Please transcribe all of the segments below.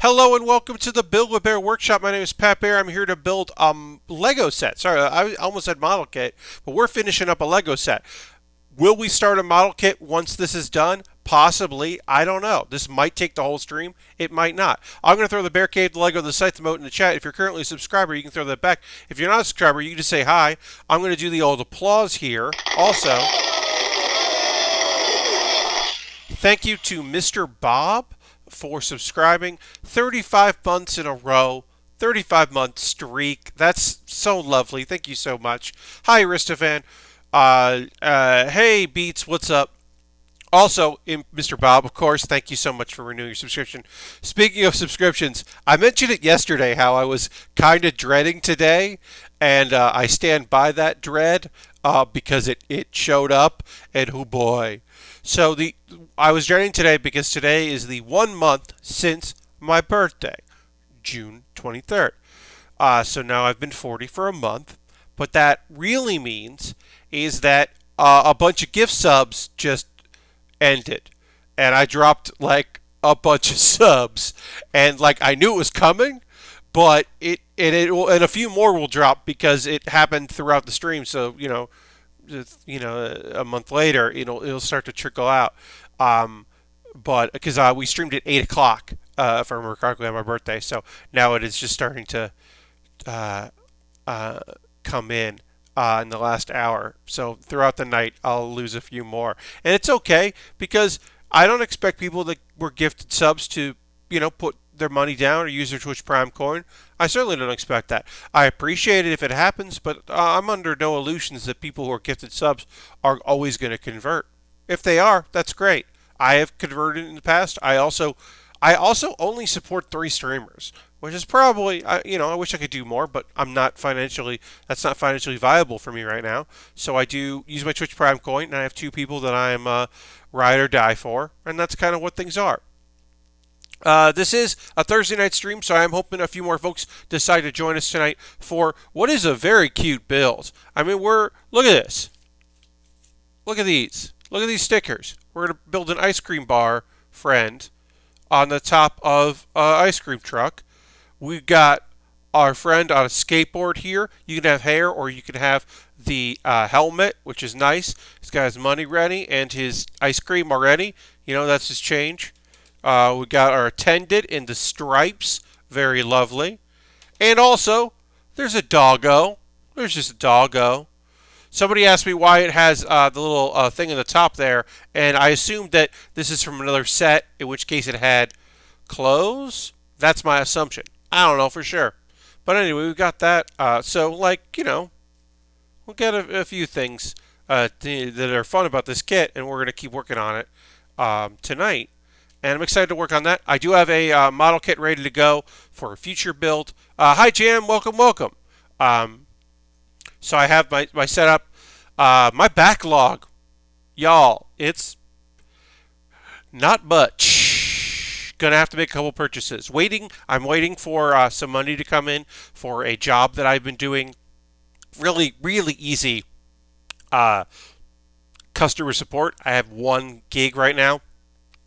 Hello and welcome to the Build with Baer workshop. My name is Pat Baer. I'm here to build Lego set. Sorry, I almost said model kit, but we're finishing up a Lego set. Will we start a model kit once this is done? Possibly. I don't know. This might take the whole stream. It might not. I'm going to throw the Bear Cave, the Lego, the site, the moat in the chat. If you're currently a subscriber, you can throw that back. If you're not a subscriber, you can just say hi. I'm going to do the old applause here. Also, thank you to Mr. Bob for subscribing 35 months in a row, 35-month streak. That's so lovely. Thank you so much. Hi, Aristofan. Hey, Beats, what's up? Also, Mr. Bob, of course, thank you so much for renewing your subscription. Speaking of subscriptions, I mentioned it yesterday how I was kind of dreading today, and I stand by that dread because it showed up, and oh boy. So I was dreading today because today is the 1 month since my birthday, June 23rd. So now I've been 40 for a month, but that really means is that a bunch of gift subs just ended, and I dropped like a bunch of subs, and like I knew it was coming, but and a few more will drop because it happened throughout the stream. So a month later, it'll start to trickle out. But because we streamed at 8 o'clock, if I remember correctly, on my birthday, so now it is just starting to come in the last hour. So throughout the night, I'll lose a few more, and it's okay because I don't expect people that were gifted subs to, put their money down or use their Twitch Prime coin. I certainly don't expect that. I appreciate it if it happens, but I'm under no illusions that people who are gifted subs are always going to convert. If they are, that's great. I have converted in the past. I also only support 3 streamers, which is probably, I wish I could do more, but that's not financially viable for me right now. So I do use my Twitch Prime coin, and I have 2 people that I'm ride or die for, and that's kind of what things are. This is a Thursday night stream, so I'm hoping a few more folks decide to join us tonight for what is a very cute build. I mean, look at this. Look at these. Look at these stickers. We're going to build an ice cream bar friend on the top of an ice cream truck. We've got our friend on a skateboard here. You can have hair, or you can have the helmet, which is nice. He's got his money ready and his ice cream already. That's his change. We got our attendant in the stripes. Very lovely. And also, there's a doggo. There's just a doggo. Somebody asked me why it has the little thing in the top there, and I assumed that this is from another set, in which case it had clothes. That's my assumption. I don't know for sure. But anyway, we've got that. We'll get a few things that are fun about this kit, and we're going to keep working on it tonight. And I'm excited to work on that. I do have a model kit ready to go for a future build. Hi, Jam. Welcome, welcome. So I have my setup. My backlog, y'all, it's not much. Gonna have to make a couple purchases. I'm waiting for some money to come in for a job that I've been doing. Really, really easy customer support. I have 1 gig right now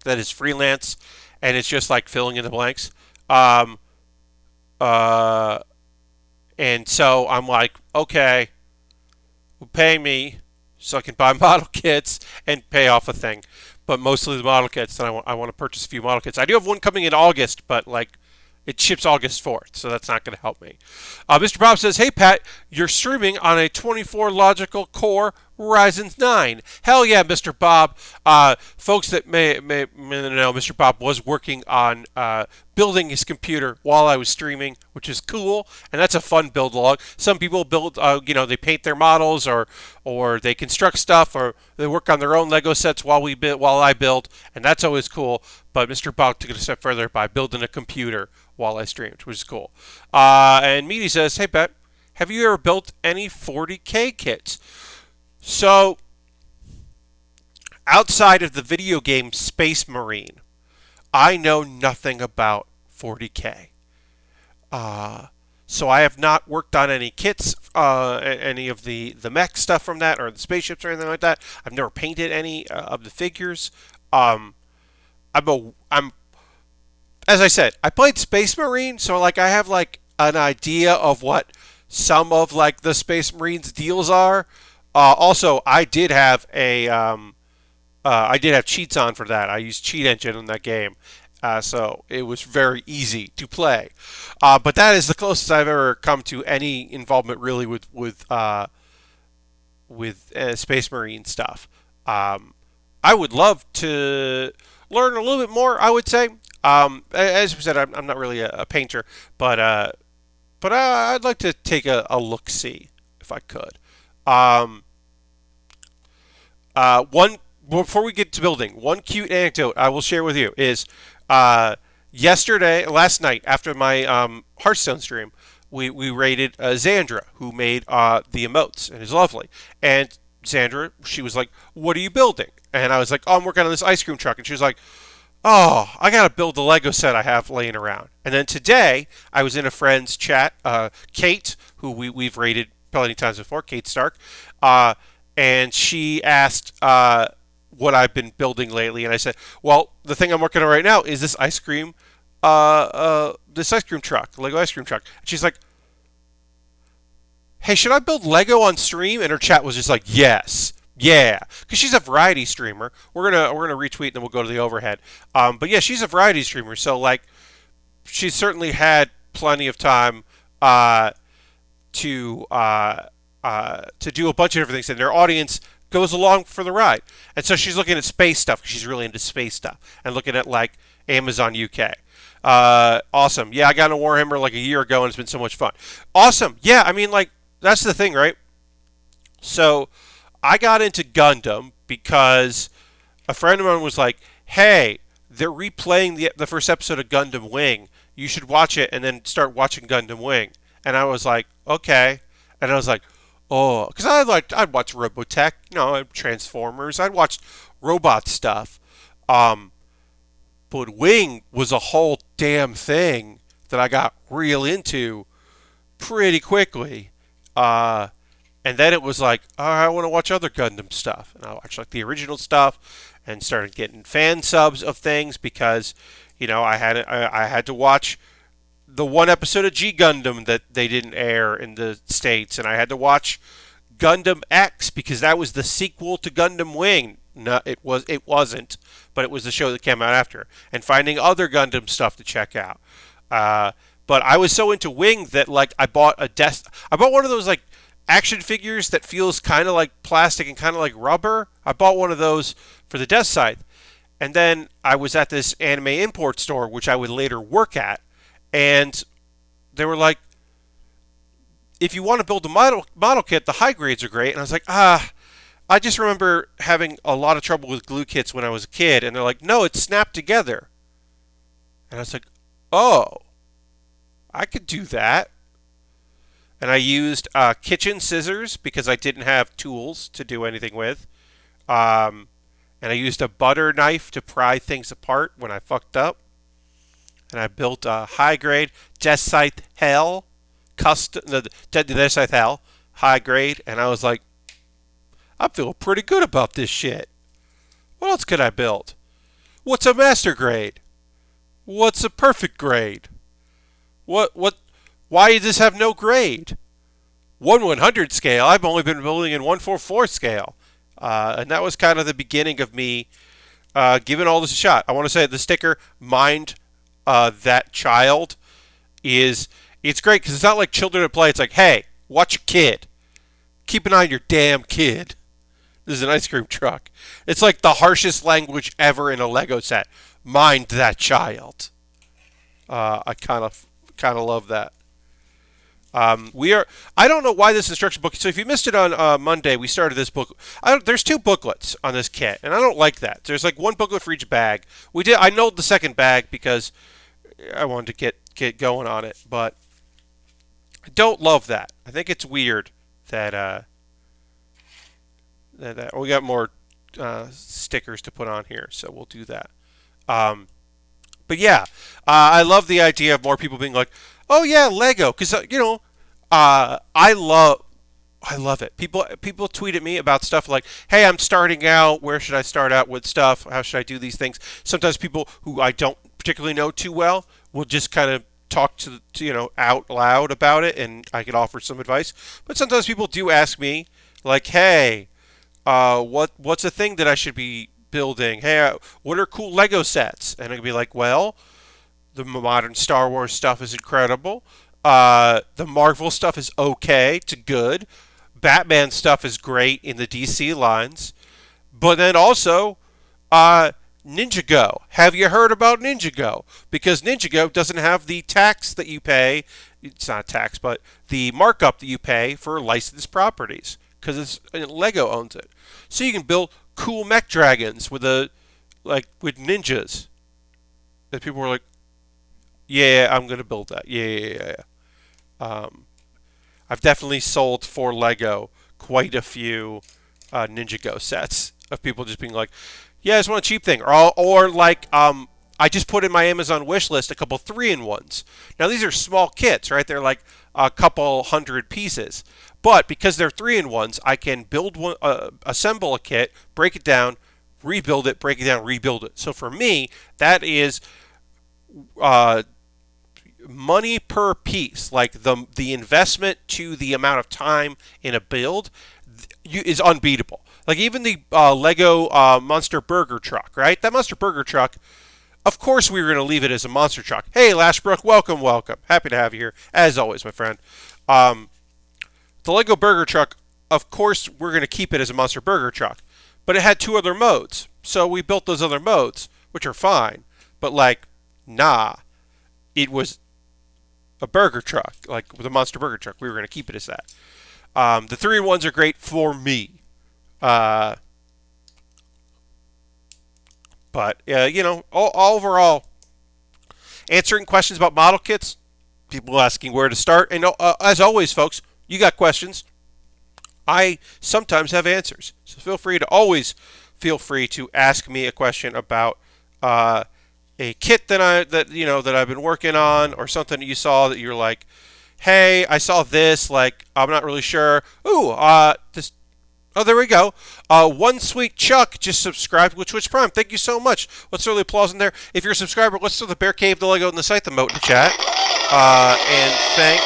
that is freelance, and it's just like filling in the blanks. And so I'm like, okay, pay me so I can buy model kits and pay off a thing. But mostly the model kits, and I want to purchase a few model kits. I do have one coming in August, but it ships August 4th, so that's not going to help me. Mr. Bob says, hey, Pat, you're streaming on a 24 logical core Ryzen 9. Hell yeah, Mr. Bob. Folks that may know, Mr. Bob was working on building his computer while I was streaming, which is cool, and that's a fun build log. Some people build, they paint their models, or they construct stuff, or they work on their own Lego sets while I build, and that's always cool. But Mr. Bob took it a step further by building a computer while I streamed, which is cool. And Meaty says, hey, Pat, have you ever built any 40K kits? So, outside of the video game Space Marine, I know nothing about 40K. So I have not worked on any kits, any of the mech stuff from that, or the spaceships or anything like that. I've never painted any of the figures. I'm as I said, I played Space Marine, so like I have like an idea of what some of like the Space Marines deals are. Also, I did have cheats on for that. I used Cheat Engine in that game, so it was very easy to play. But that is the closest I've ever come to any involvement really with Space Marine stuff. I would love to learn a little bit more. I would say, as we said, I'm not really a painter, but I'd like to take a look see if I could. Um, one before we get to building, one cute anecdote I will share with you is last night after my Hearthstone stream, we raided Xandra, who made the emotes and is lovely. And Xandra, she was like, "What are you building?" And I was like, "Oh, I'm working on this ice cream truck." And she was like, "Oh, I gotta build the Lego set I have laying around." And then today, I was in a friend's chat, Kate, who we've raided plenty of times before, Kate Stark, and she asked what I've been building lately, and I said, "Well, the thing I'm working on right now is this ice cream truck, Lego ice cream truck." And she's like, "Hey, should I build Lego on stream?" And her chat was just like, "Yes." Yeah, because she's a variety streamer. We're gonna retweet and then we'll go to the overhead. But yeah, she's a variety streamer, so like she's certainly had plenty of time to to do a bunch of different things, and their audience goes along for the ride. And so she's looking at space stuff because she's really into space stuff, and looking at like Amazon UK. Awesome. Yeah, I got into Warhammer like a year ago, and it's been so much fun. Awesome. Yeah, I mean, like that's the thing, right? So I got into Gundam because a friend of mine was like, "Hey, they're replaying the first episode of Gundam Wing. You should watch it and then start watching Gundam Wing." And I was like, "Okay." And I was like, "Oh," because I'd watch Robotech, Transformers. I'd watch robot stuff. But Wing was a whole damn thing that I got real into pretty quickly. And then it was like, oh, I want to watch other Gundam stuff. And I watched like the original stuff and started getting fan subs of things because, I had to watch the one episode of G Gundam that they didn't air in the States, and I had to watch Gundam X because that was the sequel to Gundam Wing. No, it wasn't, but it was the show that came out after. And finding other Gundam stuff to check out. But I was so into Wing that like I bought one of those like action figures that feels kind of like plastic and kind of like rubber. I bought one of those for the desk side. And then I was at this anime import store, which I would later work at, and they were like, if you want to build a model kit, the high grades are great. And I was like, I just remember having a lot of trouble with glue kits when I was a kid. And they're like, no, it's snapped together. And I was like, oh, I could do that. And I used kitchen scissors because I didn't have tools to do anything with. And I used a butter knife to pry things apart when I fucked up. And I built a high grade Decite Hell Decite Hell high grade. And I was like, I'm feeling pretty good about this shit. What else could I build? What's a master grade? What's a perfect grade? Why does this have no grade? 1/100 scale. I've only been building in 1/44 scale. And that was kind of the beginning of me giving all this a shot. I want to say the sticker, Mind That Child, it's great because it's not like children at play. It's like, hey, watch your kid. Keep an eye on your damn kid. This is an ice cream truck. It's like the harshest language ever in a Lego set. Mind that child. I kind of love that. I don't know why this instruction book. So if you missed it on Monday, we started this book. There's 2 booklets on this kit, and I don't like that. There's like 1 booklet for each bag. I know the second bag because I wanted to get going on it, but I don't love that. I think it's weird that we got more stickers to put on here, so we'll do that. But yeah, I love the idea of more people being like, "Oh yeah, Lego," because I love it. People tweet at me about stuff like, "Hey, I'm starting out. Where should I start out with stuff? How should I do these things?" Sometimes people who I don't particularly know too well will just kind of talk to out loud about it, and I could offer some advice. But sometimes people do ask me, like, hey, what's a thing that I should be building? Hey, what are cool Lego sets? And I could be like, well, the modern Star Wars stuff is incredible. The Marvel stuff is okay to good. Batman stuff is great in the DC lines. But then also, Ninjago. Have you heard about Ninjago? Because Ninjago doesn't have the tax that you pay. It's not tax, but the markup that you pay for licensed properties. Because Lego owns it. So you can build cool mech dragons with with ninjas. And people were like, yeah, I'm going to build that. Yeah. I've definitely sold for Lego quite a few Ninjago sets of people just being like, yeah, I just want a cheap thing. Or I just put in my Amazon wish list a couple 3-in-1s. Now, these are small kits, right? They're like a couple hundred pieces. But because they're 3-in-1s, I can build one, assemble a kit, break it down, rebuild it, break it down, rebuild it. So for me, that is money per piece, like the investment to the amount of time in a build is unbeatable. Like even the Lego Monster Burger truck, right? That Monster Burger truck, of course we were going to leave it as a monster truck. Hey, Lashbrook, welcome. Happy to have you here, as always, my friend. The Lego Burger truck, of course we're going to keep it as a Monster Burger truck. But it had 2 other modes. So we built those other modes, which are fine. But it was a burger truck, like with a Monster Burger truck. We were going to keep it as that. The 3-in-1s are great for me. But overall, answering questions about model kits, people asking where to start. And as always, folks, you got questions. I sometimes have answers. So feel free to ask me a question about a kit that I've been working on, or something that you saw that you're like, hey, I saw this, like, I'm not really sure. This. Oh, there we go. One Sweet Chuck just subscribed with Twitch Prime. Thank you so much. Let's throw the applause in there. If you're a subscriber, let's throw the Baer Cave, the Lego, and the site, the moat in the chat. And thank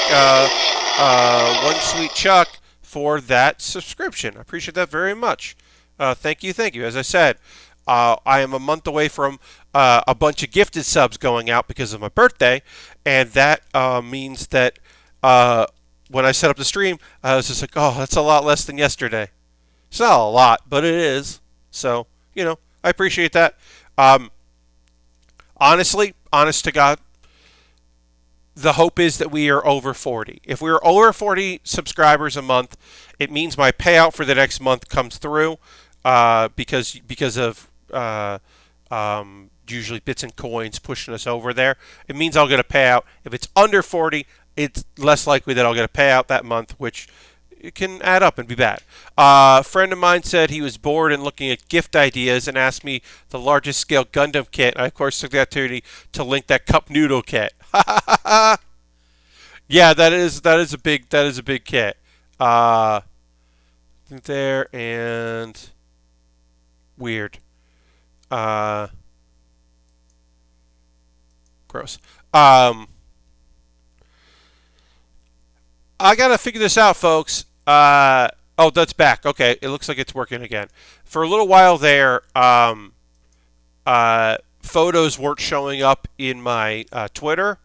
One Sweet Chuck for that subscription. I appreciate that very much. Thank you. As I said, I am a month away from a bunch of gifted subs going out because of my birthday, and that means that when I set up the stream, I was just like, oh, that's a lot less than yesterday. It's not a lot, but it is. So, I appreciate that. Honestly, honest to God, the hope is that we are over 40. If we are over 40 subscribers a month, it means my payout for the next month comes through because of usually bits and coins pushing us over there. It means I'll get a payout. If it's under 40, it's less likely that I'll get a payout that month, which it can add up and be bad. A friend of mine said he was bored and looking at gift ideas and asked me the largest scale Gundam kit. I, of course, took the opportunity to link that cup noodle kit. Yeah, that is a big kit. There and weird. Gross. I gotta figure this out, folks. That's back. Okay, it looks like it's working again. For a little while there, photos weren't showing up in my Twitter,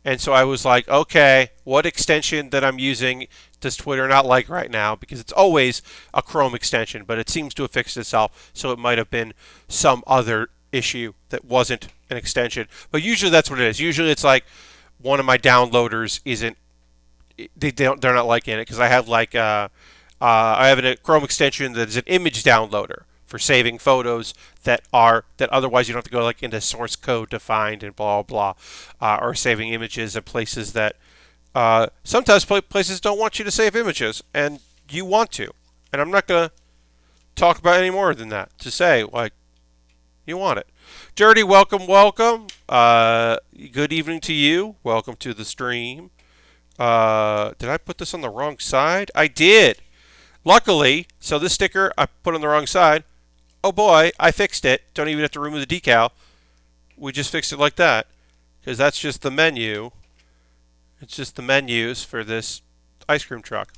and so I was like, okay, what extension that I'm using does Twitter not like right now? Because it's always a Chrome extension, but it seems to have fixed itself, so it might have been some other issue that wasn't an extension. But usually that's what it is. Usually it's like one of my downloaders isn't. They're not liking it because I have I have a Chrome extension that is an image downloader for saving photos that otherwise you don't have to go into source code to find and blah blah, or saving images at places that sometimes places don't want you to save images and you want to, and I'm not gonna talk about any more than that. To say you want it. Dirty, welcome. Good evening to you. Welcome to the stream. Did I put this on the wrong side? I did. Luckily, so this sticker I put on the wrong side. Oh boy, I fixed it. Don't even have to remove the decal. we just fixed it like that, because that's just the menu. It's just the menus for this ice cream truck.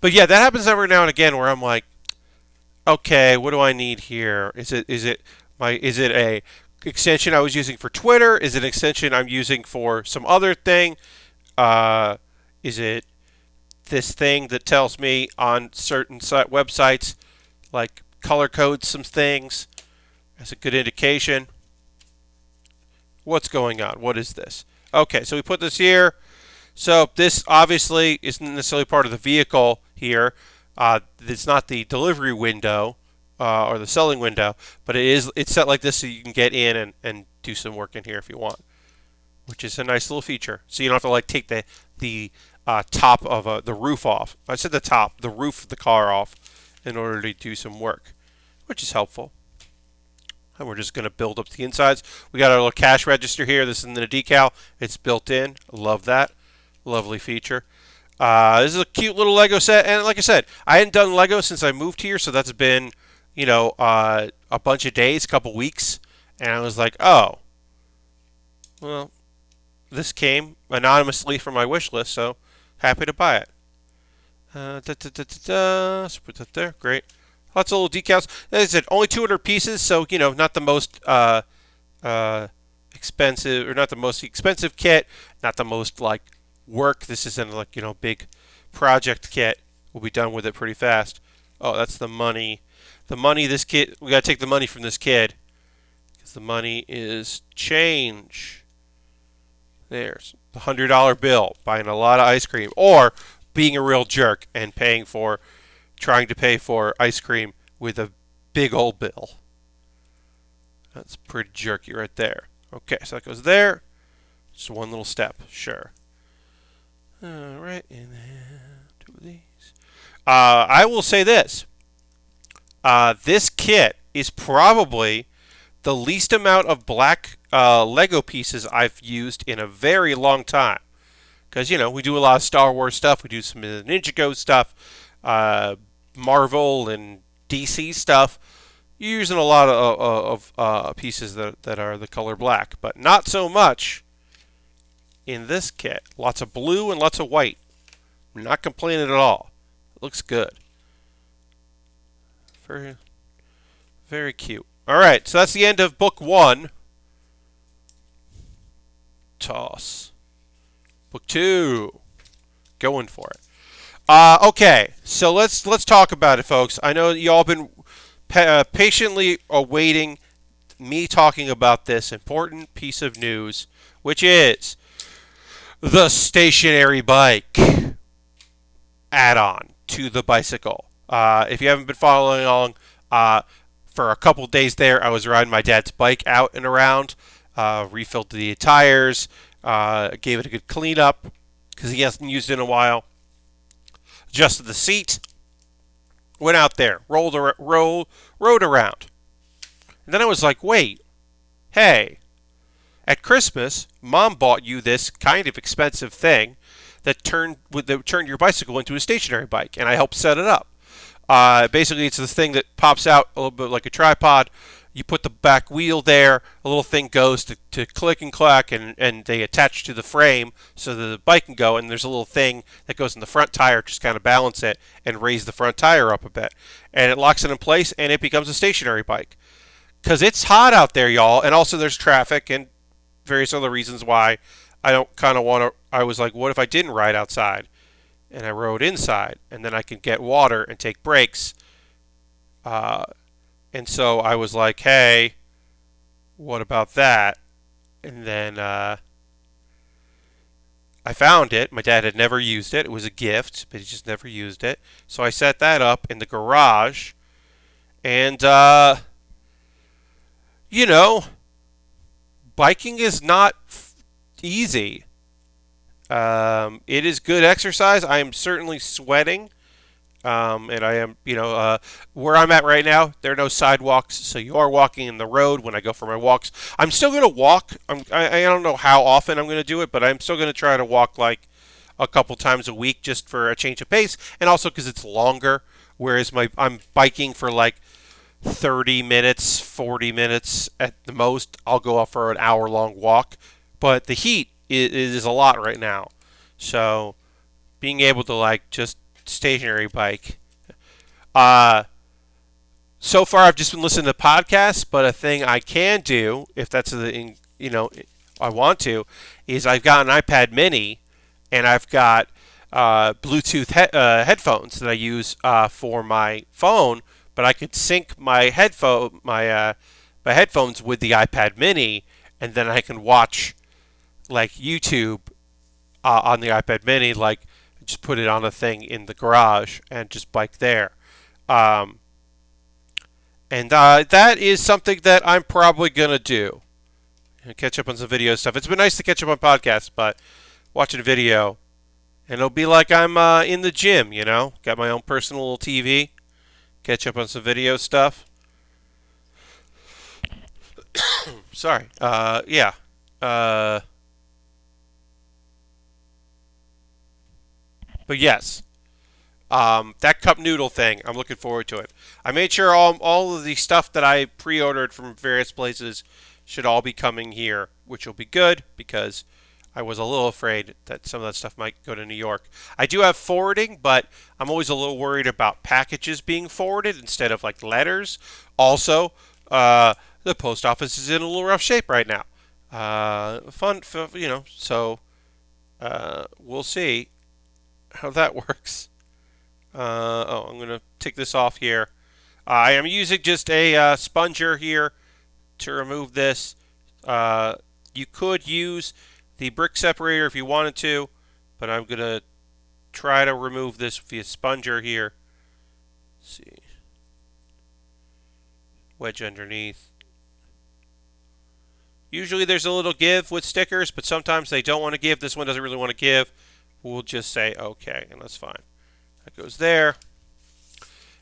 But yeah, that happens every now and again where I'm like, okay, what do I need here? Is it a extension I was using for Twitter? Is it an extension I'm using for some other thing? Is it this thing that tells me on certain websites, like color codes some things? That's a good indication. What's going on? What is this? Okay, so we put this here. So this obviously isn't necessarily part of the vehicle here. It's not the delivery window or the selling window, but it's set like this so you can get in and do some work in here if you want, which is a nice little feature. So you don't have to like take the top of the roof off. I said the roof of the car off in order to do some work, which is helpful. And we're just going to build up the insides. We got our little cash register here. This isn't a decal. It's built in. I love that. Lovely feature. This is a cute little Lego set. And like I said, I hadn't done Lego since I moved here. So that's been, a bunch of days, a couple weeks. And I was like, oh, well, this came anonymously from my wish list. So happy to buy it. So put that there. Great. Lots of little decals. As I said, only 200 pieces, so not the most expensive, or not the most expensive kit, not the most like work. This isn't like big project kit. We'll be done with it pretty fast. Oh, that's the money. The money. This kid. We gotta take the money from this kid because the money is change. There's the $100 bill. Buying a lot of ice cream, or being a real jerk and trying to pay for ice cream with a big old bill. That's pretty jerky right there. Okay, so that goes there. Just one little step, sure. Alright, and then two of these. I will say this. This kit is probably the least amount of black Lego pieces I've used in a very long time. Because, we do a lot of Star Wars stuff. We do some Ninjago stuff. Marvel and DC stuff. You're using a lot of pieces that are the color black, but not so much in this kit. Lots of blue and lots of white. I'm not complaining at all. It looks good. Very, very cute. All right, so that's the end of book 1. Toss. Book 2. Going for it. Okay, so let's talk about it, folks. I know y'all been patiently awaiting me talking about this important piece of news, which is the stationary bike add-on to the bicycle. If you haven't been following along, for a couple days there, I was riding my dad's bike out and around, refilled the tires, gave it a good cleanup because he hasn't used it in a while. Adjusted the seat, went out there, rode around. And then I was like, wait, hey, at Christmas, Mom bought you this kind of expensive thing that turned your bicycle into a stationary bike, and I helped set it up. Basically, it's this thing that pops out a little bit like a tripod. You put the back wheel there, a little thing goes to click and clack, and they attach to the frame so that the bike can go, and there's a little thing that goes in the front tire, just kind of balance it and raise the front tire up a bit. And it locks it in place, and it becomes a stationary bike. Because it's hot out there, y'all, and also there's traffic and various other reasons why I don't kind of want to. I was like, what if I didn't ride outside? And I rode inside, and then I could get water and take breaks. And so I was like, hey, what about that? And then I found it. My dad had never used it. It was a gift, but he just never used it. So I set that up in the garage. And, biking is not easy. It is good exercise. I am certainly sweating. And I am, where I'm at right now, there are no sidewalks, so you are walking in the road when I go for my walks. I'm still going to walk. I don't know how often I'm going to do it, but I'm still going to try to walk like a couple times a week just for a change of pace, and also because it's longer, whereas I'm biking for like 30 minutes, 40 minutes at the most. I'll go off for an hour-long walk. But the heat is a lot right now. So being able to like just stationary bike. Uh, so far I've just been listening to podcasts, but a thing I can do if that's the I want to is I've got an iPad Mini and I've got Bluetooth headphones that I use for my phone, but I could sync my headphones with the iPad Mini, and then I can watch like YouTube on the iPad Mini, like just put it on a thing in the garage and just bike there. Um, and that is something that I'm probably gonna do. Catch up on some video stuff. It's been nice to catch up on podcasts, but watching a video, and it'll be like I'm in the gym, Got my own personal little TV. Catch up on some video stuff. Sorry. Yeah. But yes, that cup noodle thing, I'm looking forward to it. I made sure all of the stuff that I pre-ordered from various places should all be coming here, which will be good because I was a little afraid that some of that stuff might go to New York. I do have forwarding, but I'm always a little worried about packages being forwarded instead of like letters. Also, the post office is in a little rough shape right now. So we'll see how that works. I'm going to take this off here. I am using just a sponger here to remove this. You could use the brick separator if you wanted to, but I'm going to try to remove this via sponger here. Let's see. Wedge underneath. Usually there's a little give with stickers, but sometimes they don't want to give. This one doesn't really want to give. We'll just say okay, and that's fine. That goes there.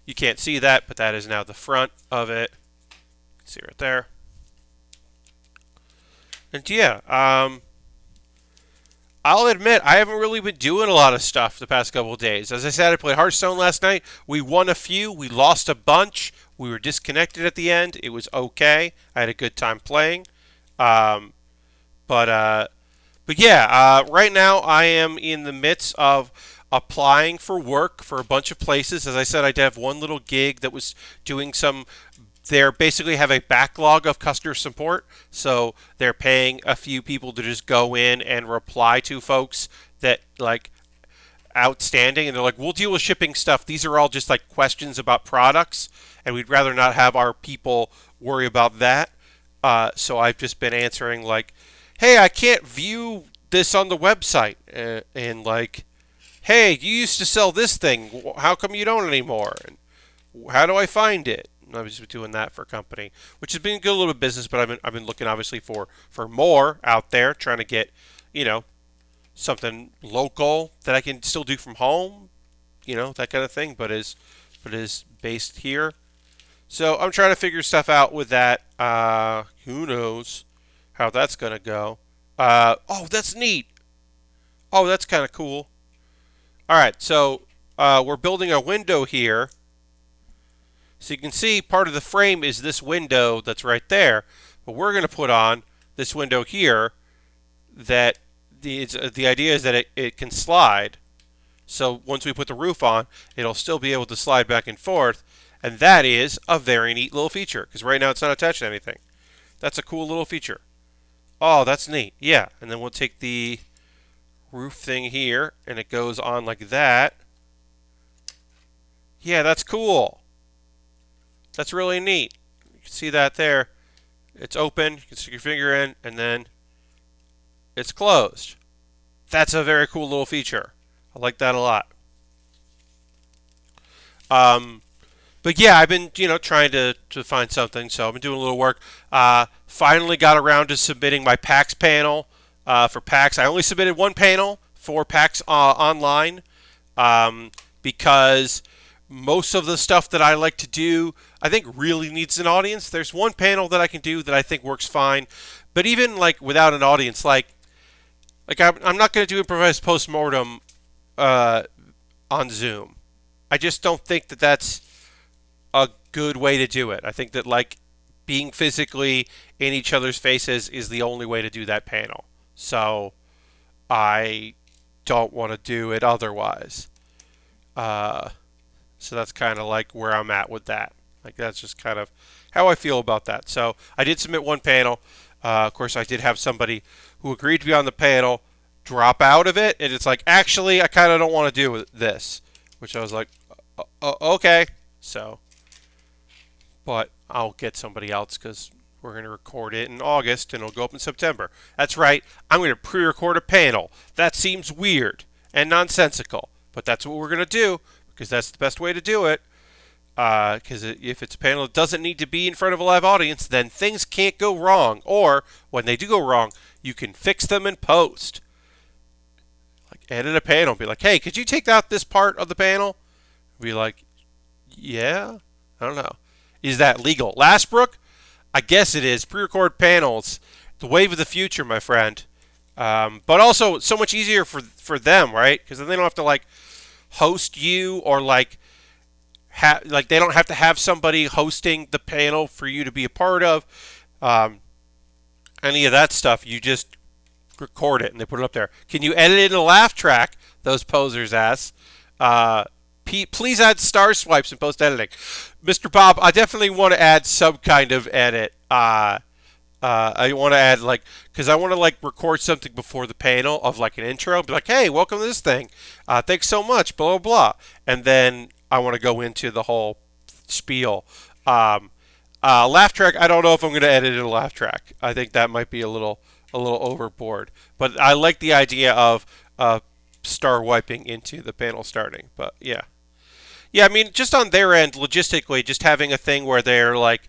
You can't see that, but that is now the front of it. You can see right there. And yeah, I'll admit I haven't really been doing a lot of stuff the past couple of days. As I said, I played Hearthstone last night. We won a few. We lost a bunch. We were disconnected at the end. It was okay. I had a good time playing. Um, but yeah, right now I am in the midst of applying for work for a bunch of places. As I said, I did have one little gig that was doing some. They basically have a backlog of customer support, so they're paying a few people to just go in and reply to folks that like outstanding, and they're like, "We'll deal with shipping stuff. These are all just like questions about products, and we'd rather not have our people worry about that." So I've just been answering like, "Hey, I can't view this on the website," and like, "Hey, you used to sell this thing. How come you don't anymore? And how do I find it?" And I've just been doing that for a company, which has been a good little bit of business. But I've been looking obviously for more out there, trying to get something local that I can still do from home, that kind of thing, but is based here. So I'm trying to figure stuff out with that. Who knows how that's gonna go? Oh, that's neat. Oh, that's kind of cool. All right, so we're building a window here. So you can see part of the frame is this window that's right there. But we're going to put on this window here that the idea is that it can slide. So once we put the roof on, it'll still be able to slide back and forth. And that is a very neat little feature because right now it's not attached to anything. That's a cool little feature. Oh, that's neat. Yeah, and then we'll take the roof thing here and it goes on like that. Yeah, that's cool. That's really neat. You can see that there. It's open. You can stick your finger in, and then it's closed. That's a very cool little feature. I like that a lot. But yeah, I've been trying to find something, so I've been doing a little work. Finally got around to submitting my PAX panel for PAX. I only submitted one panel for PAX online because most of the stuff that I like to do, I think really needs an audience. There's one panel that I can do that I think works fine, but even like without an audience, like I'm not going to do improvised postmortem on Zoom. I just don't think that that's a good way to do it. I think that like being physically in each other's faces is the only way to do that panel. So I don't want to do it otherwise. Uh, so that's kind of like where I'm at with that. Like that's just kind of how I feel about that. So I did submit one panel. Of course, I did have somebody who agreed to be on the panel drop out of it, and it's like, actually, I kind of don't want to do this, which I was like, okay. So, but I'll get somebody else because we're going to record it in August and it'll go up in September. That's right. I'm going to pre-record a panel. That seems weird and nonsensical, but that's what we're going to do because that's the best way to do it. Because if it's a panel that doesn't need to be in front of a live audience, then things can't go wrong. Or when they do go wrong, you can fix them in post. Like edit a panel, be like, hey, could you take out this part of the panel? Be like, yeah, I don't know. Is that legal? Lastbrook? I guess it is. Pre-record panels, the wave of the future, my friend. But also so much easier for them, right? Because then they don't have to like host you or like they don't have to have somebody hosting the panel for you to be a part of. Any of that stuff, you just record it and they put it up there. Can you edit it in a laugh track? Those posers ask. Please add star swipes in post editing. Mr. Bob, I definitely want to add some kind of edit. I want to add because I want to record something before the panel of like an intro. Be like, hey, welcome to this thing. Thanks so much. Blah blah blah. And then I want to go into the whole spiel. Laugh track. I don't know if I'm going to edit in a laugh track. I think that might be a little overboard. But I like the idea of star wiping into the panel starting. But yeah. I mean, just on their end, logistically, just having a thing where they're like,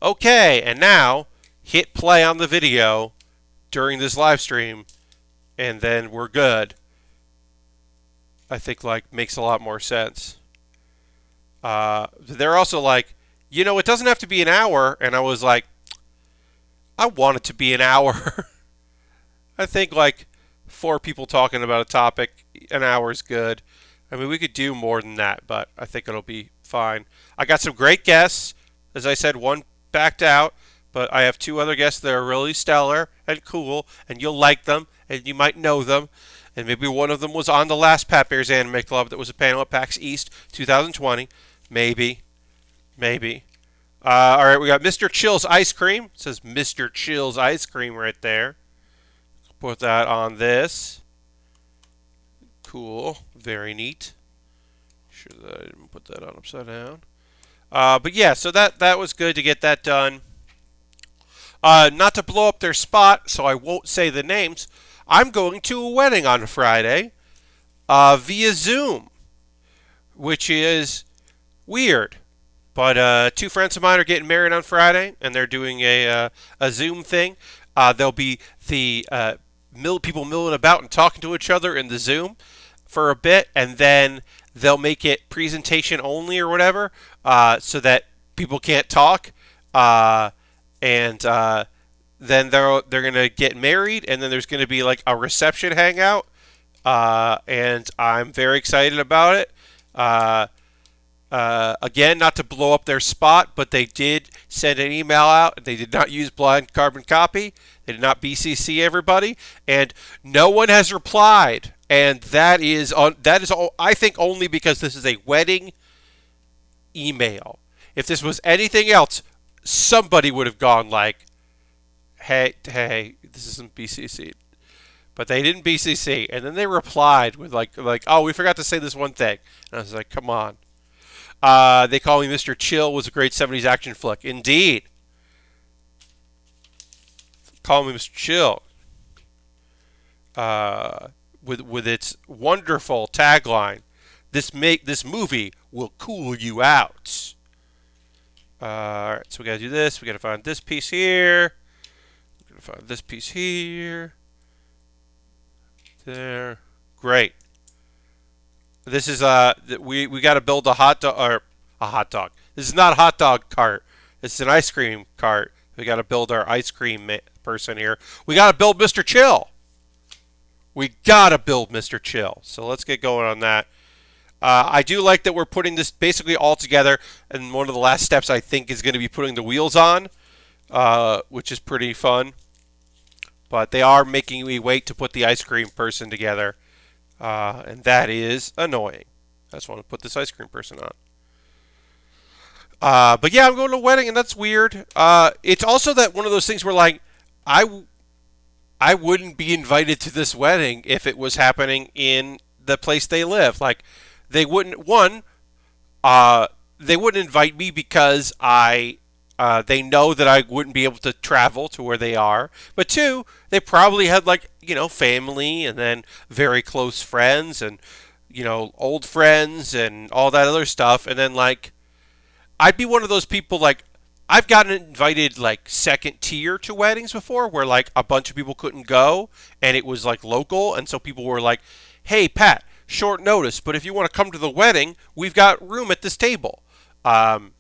okay, and now hit play on the video during this live stream, and then we're good. I think makes a lot more sense. They're also like, it doesn't have to be an hour, and I was like, I want it to be an hour. I think 4 people talking about a topic, an hour is good. I mean, we could do more than that, but I think it'll be fine. I got some great guests. As I said, one backed out, but I have 2 other guests that are really stellar and cool, and you'll like them, and you might know them. And maybe one of them was on the last Pat Bear's Anime Club that was a panel at PAX East 2020. Maybe. All right, we got Mr. Chill's Ice Cream. It says Mr. Chill's Ice Cream right there. Put that on this. Cool. Very neat. Sure that I didn't put that on upside down. But yeah, so that was good to get that done. Not to blow up their spot, so I won't say the names. I'm going to a wedding on Friday via Zoom, which is weird. But 2 friends of mine are getting married on Friday, and they're doing a Zoom thing. There'll be the people milling about and talking to each other in the Zoom for a bit, and then they'll make it presentation only or whatever, so that people can't talk. And then they're gonna get married, and then there's gonna be a reception hangout. And I'm very excited about it. Again, not to blow up their spot, but they did send an email out. They did not use blind carbon copy. They did not BCC everybody, and no one has replied. And that is I think only because this is a wedding email. If this was anything else, somebody would have gone hey, this isn't BCC. But they didn't BCC, and then they replied with oh, we forgot to say this one thing. And I was like, come on. They call me Mr. Chill was a great 70s action flick. Indeed. Call me Mr. Chill. With its wonderful tagline, this movie will cool you out. Alright, so we gotta do this. We gotta find this piece here. We gotta find this piece here. There. Great. This is we got to build a hot dog. This is not a hot dog cart. This is an ice cream cart. We got to build our ice cream person here. We got to build Mr. Chill. We got to build Mr. Chill. So let's get going on that. I do like that we're putting this basically all together, and one of the last steps I think is going to be putting the wheels on, which is pretty fun. But they are making me wait to put the ice cream person together, and that is annoying. I just want to put this ice cream person on. But yeah, I'm going to a wedding, and that's weird. It's also that one of those things where like I I wouldn't be invited to this wedding if it was happening in the place they live. Like they wouldn't uh, they wouldn't invite me because they know that I wouldn't be able to travel to where they are. But two, they probably had like family and then very close friends and old friends and all that other stuff. And then like I'd be one of those people like I've gotten invited like second tier to weddings before where like a bunch of people couldn't go and it was like local and so people were like, "Hey Pat, short notice, but if you want to come to the wedding, we've got room at this table." Um,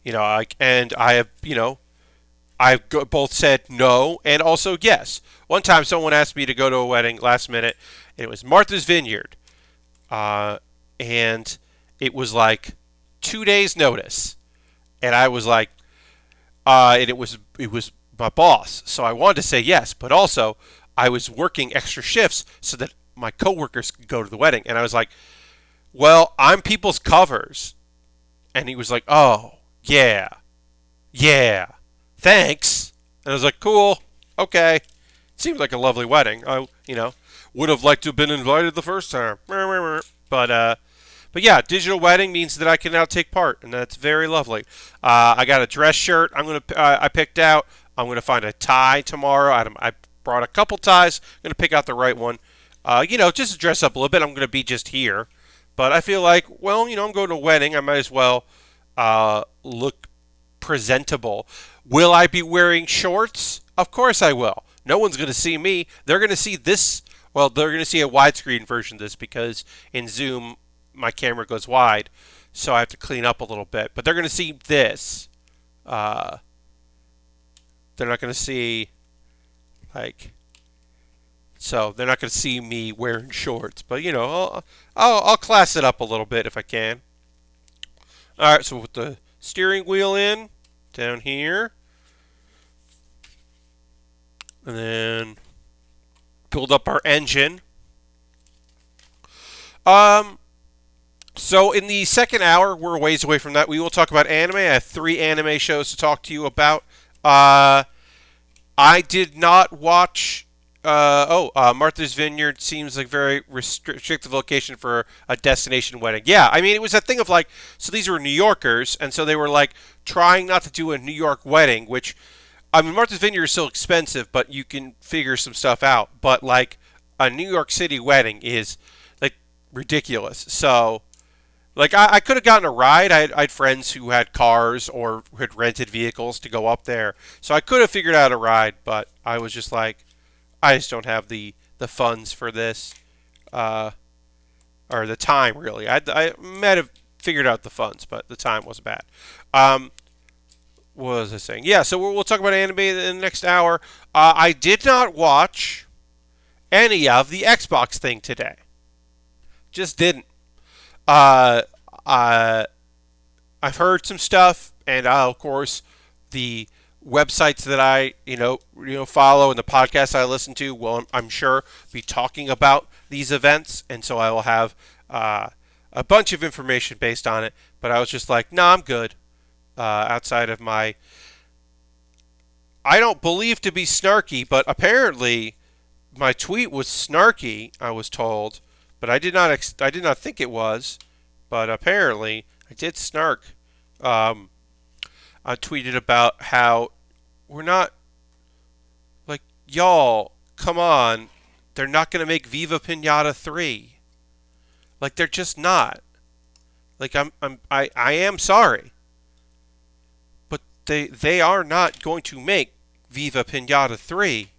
and I have, both said no and also yes. One time someone asked me to go to a wedding last minute. And it was Martha's Vineyard. And it was like 2 days notice. And I was like, and it was my boss. So I wanted to say yes, but also I was working extra shifts so that my coworkers could go to the wedding. And I was like, well, I'm people's covers. And he was like, oh, yeah, thanks. And I was like, cool, okay. Seemed like a lovely wedding. I would have liked to have been invited the first time. But yeah, digital wedding means that I can now take part, and that's very lovely. I got a dress shirt. I picked out. I'm gonna find a tie tomorrow. I brought a couple ties. I'm gonna pick out the right one. Just to dress up a little bit. I'm gonna be just here, but I feel like, well, I'm going to a wedding. I might as well look presentable. Will I be wearing shorts? Of course I will. No one's gonna see me. They're gonna see this. Well, they're gonna see a widescreen version of this because in Zoom my camera goes wide, so I have to clean up a little bit. But they're going to see this. They're not going to see so they're not going to see me wearing shorts. But I'll class it up a little bit if I can. All right, so we'll put the steering wheel in down here, and then build up our engine. So in the second hour, we're a ways away from that. We will talk about anime. I have 3 anime shows to talk to you about. I did not watch. Martha's Vineyard seems like very restrictive location for a destination wedding. Yeah, I mean it was a thing of like, so these were New Yorkers, and so they were like trying not to do a New York wedding, which, I mean, Martha's Vineyard is so expensive, but you can figure some stuff out. But like a New York City wedding is like ridiculous. So. Like, I could have gotten a ride. I had friends who had cars or had rented vehicles to go up there. So I could have figured out a ride, but I was just like, I just don't have the funds for this. Or the time, really. I might have figured out the funds, but the time was bad. What was I saying? Yeah, so we'll talk about anime in the next hour. I did not watch any of the Xbox thing today. Just didn't. Uh, I've heard some stuff, and of course, the websites that I follow and the podcasts I listen to will, I'm sure, be talking about these events, and so I will have a bunch of information based on it. But I was just like, no, I'm good. Outside of I don't believe to be snarky, but apparently my tweet was snarky. I was told. But I did not think it was, but apparently I did snark. I tweeted about how we're not, like, y'all, come on, they're not gonna make Viva Pinata 3. Like, they're just not. Like, I am sorry, but they are not going to make Viva Pinata 3.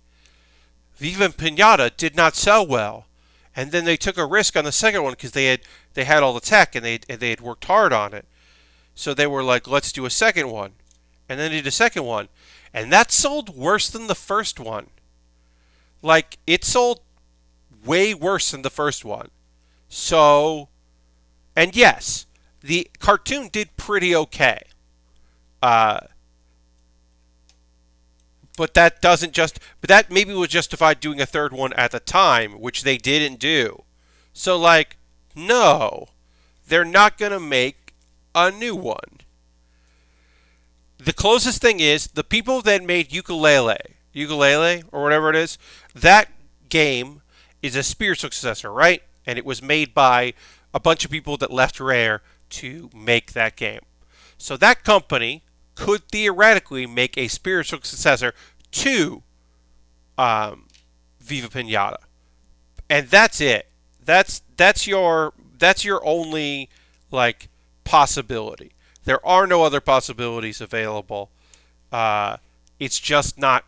Viva Pinata did not sell well. And then they took a risk on the second one because they had all the tech and they had worked hard on it. So they were like, let's do a second one. And then they did a second one. And that sold worse than the first one. Like, it sold way worse than the first one. So And yes, the cartoon did pretty okay. Uh, but that doesn't just. But that maybe was justified doing a third one at the time, which they didn't do. So, like, no, they're not going to make a new one. The closest thing is the people that made Ukulele, or whatever it is, that game is a spiritual successor, right? And it was made by a bunch of people that left Rare to make that game. So that company could theoretically make a spiritual successor to Viva Pinata, and that's it. That's your only like possibility. There are no other possibilities available. Uh, it's just not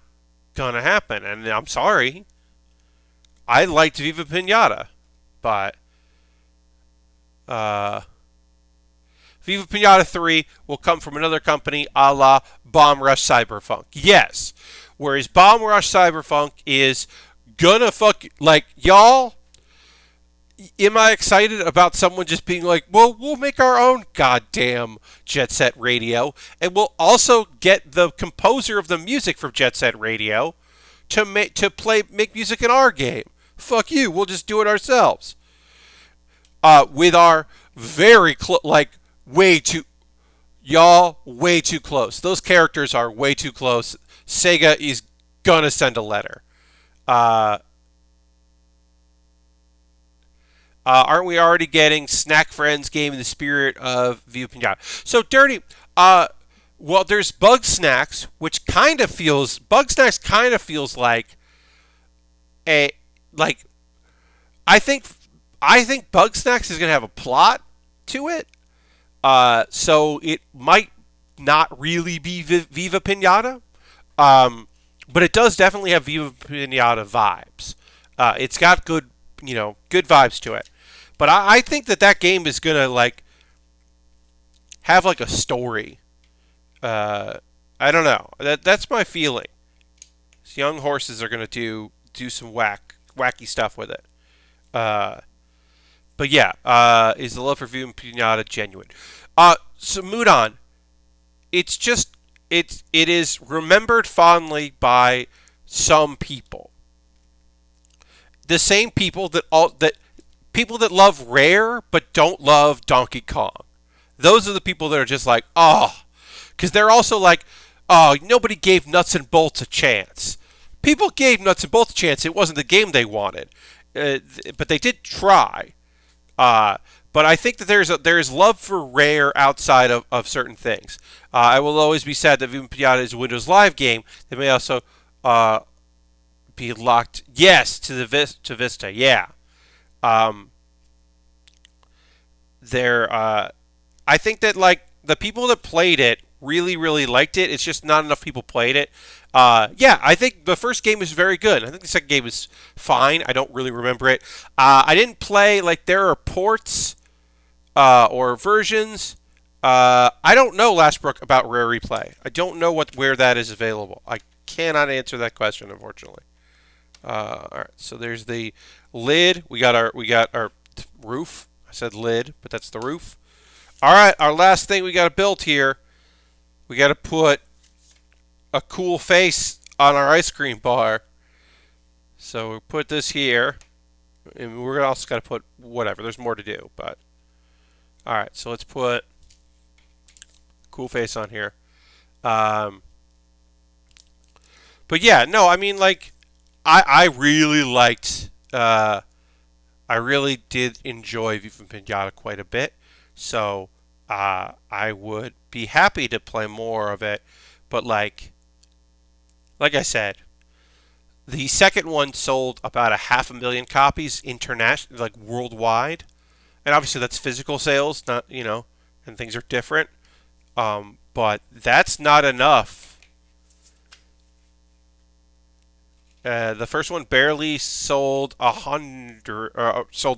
gonna happen, and I'm sorry. I liked Viva Pinata, but uh, Viva Pinata 3 will come from another company a la Bomb Rush Cyberpunk. Yes. Whereas Bomb Rush Cyberpunk is gonna fuck. Like, y'all, am I excited about someone just being like, well, we'll make our own goddamn Jet Set Radio, and we'll also get the composer of the music from Jet Set Radio to make music in our game. Fuck you, we'll just do it ourselves. With our very like way too, y'all, way too close. Those characters are way too close. Sega is gonna send a letter. Aren't we already getting Snack Friends game in the spirit of Viva Pinata? So Dirty. Well, there's Bug Snacks, which kind of feels like a like. I think Bug Snacks is gonna have a plot to it. So it might not really be Viva Pinata, but it does definitely have Viva Pinata vibes. It's got good vibes to it. But I think that game is gonna like have like a story. I don't know. That's my feeling. These young horses are gonna do some wacky stuff with it. But yeah, is the love for Viva Pinata genuine? So Mudon, it is remembered fondly by some people. The same people that people that love Rare but don't love Donkey Kong. Those are the people that are just like, oh, because they're also like, oh, nobody gave Nuts and Bolts a chance. People gave Nuts and Bolts a chance. It wasn't the game they wanted, but they did try. But I think that there's love for Rare outside of certain things. I will always be sad that Viva Pinata is a Windows Live game. They may also be locked, yes, to Vista, yeah. I think that like the people that played it really, really liked it. It's just not enough people played it. Yeah, I think the first game is very good. I think the second game is fine. I don't really remember it. I didn't play, like, there are ports or versions. I don't know, Lastbrook, about Rare Replay. I don't know where that is available. I cannot answer that question, unfortunately. All right, so there's the lid. We got our roof. I said lid, but that's the roof. All right, our last thing we got to build here. We got to put a cool face on our ice cream bar. So we put this here, and we're also got to put whatever. There's more to do, but all right. So let's put a cool face on here. But yeah, no, I mean, like, I really liked. I really did enjoy Viva Pinata quite a bit. So I would be happy to play more of it. But like I said, the second one sold about 500,000 copies international, like worldwide, and obviously that's physical sales, not and things are different. But that's not enough. The first one barely sold sold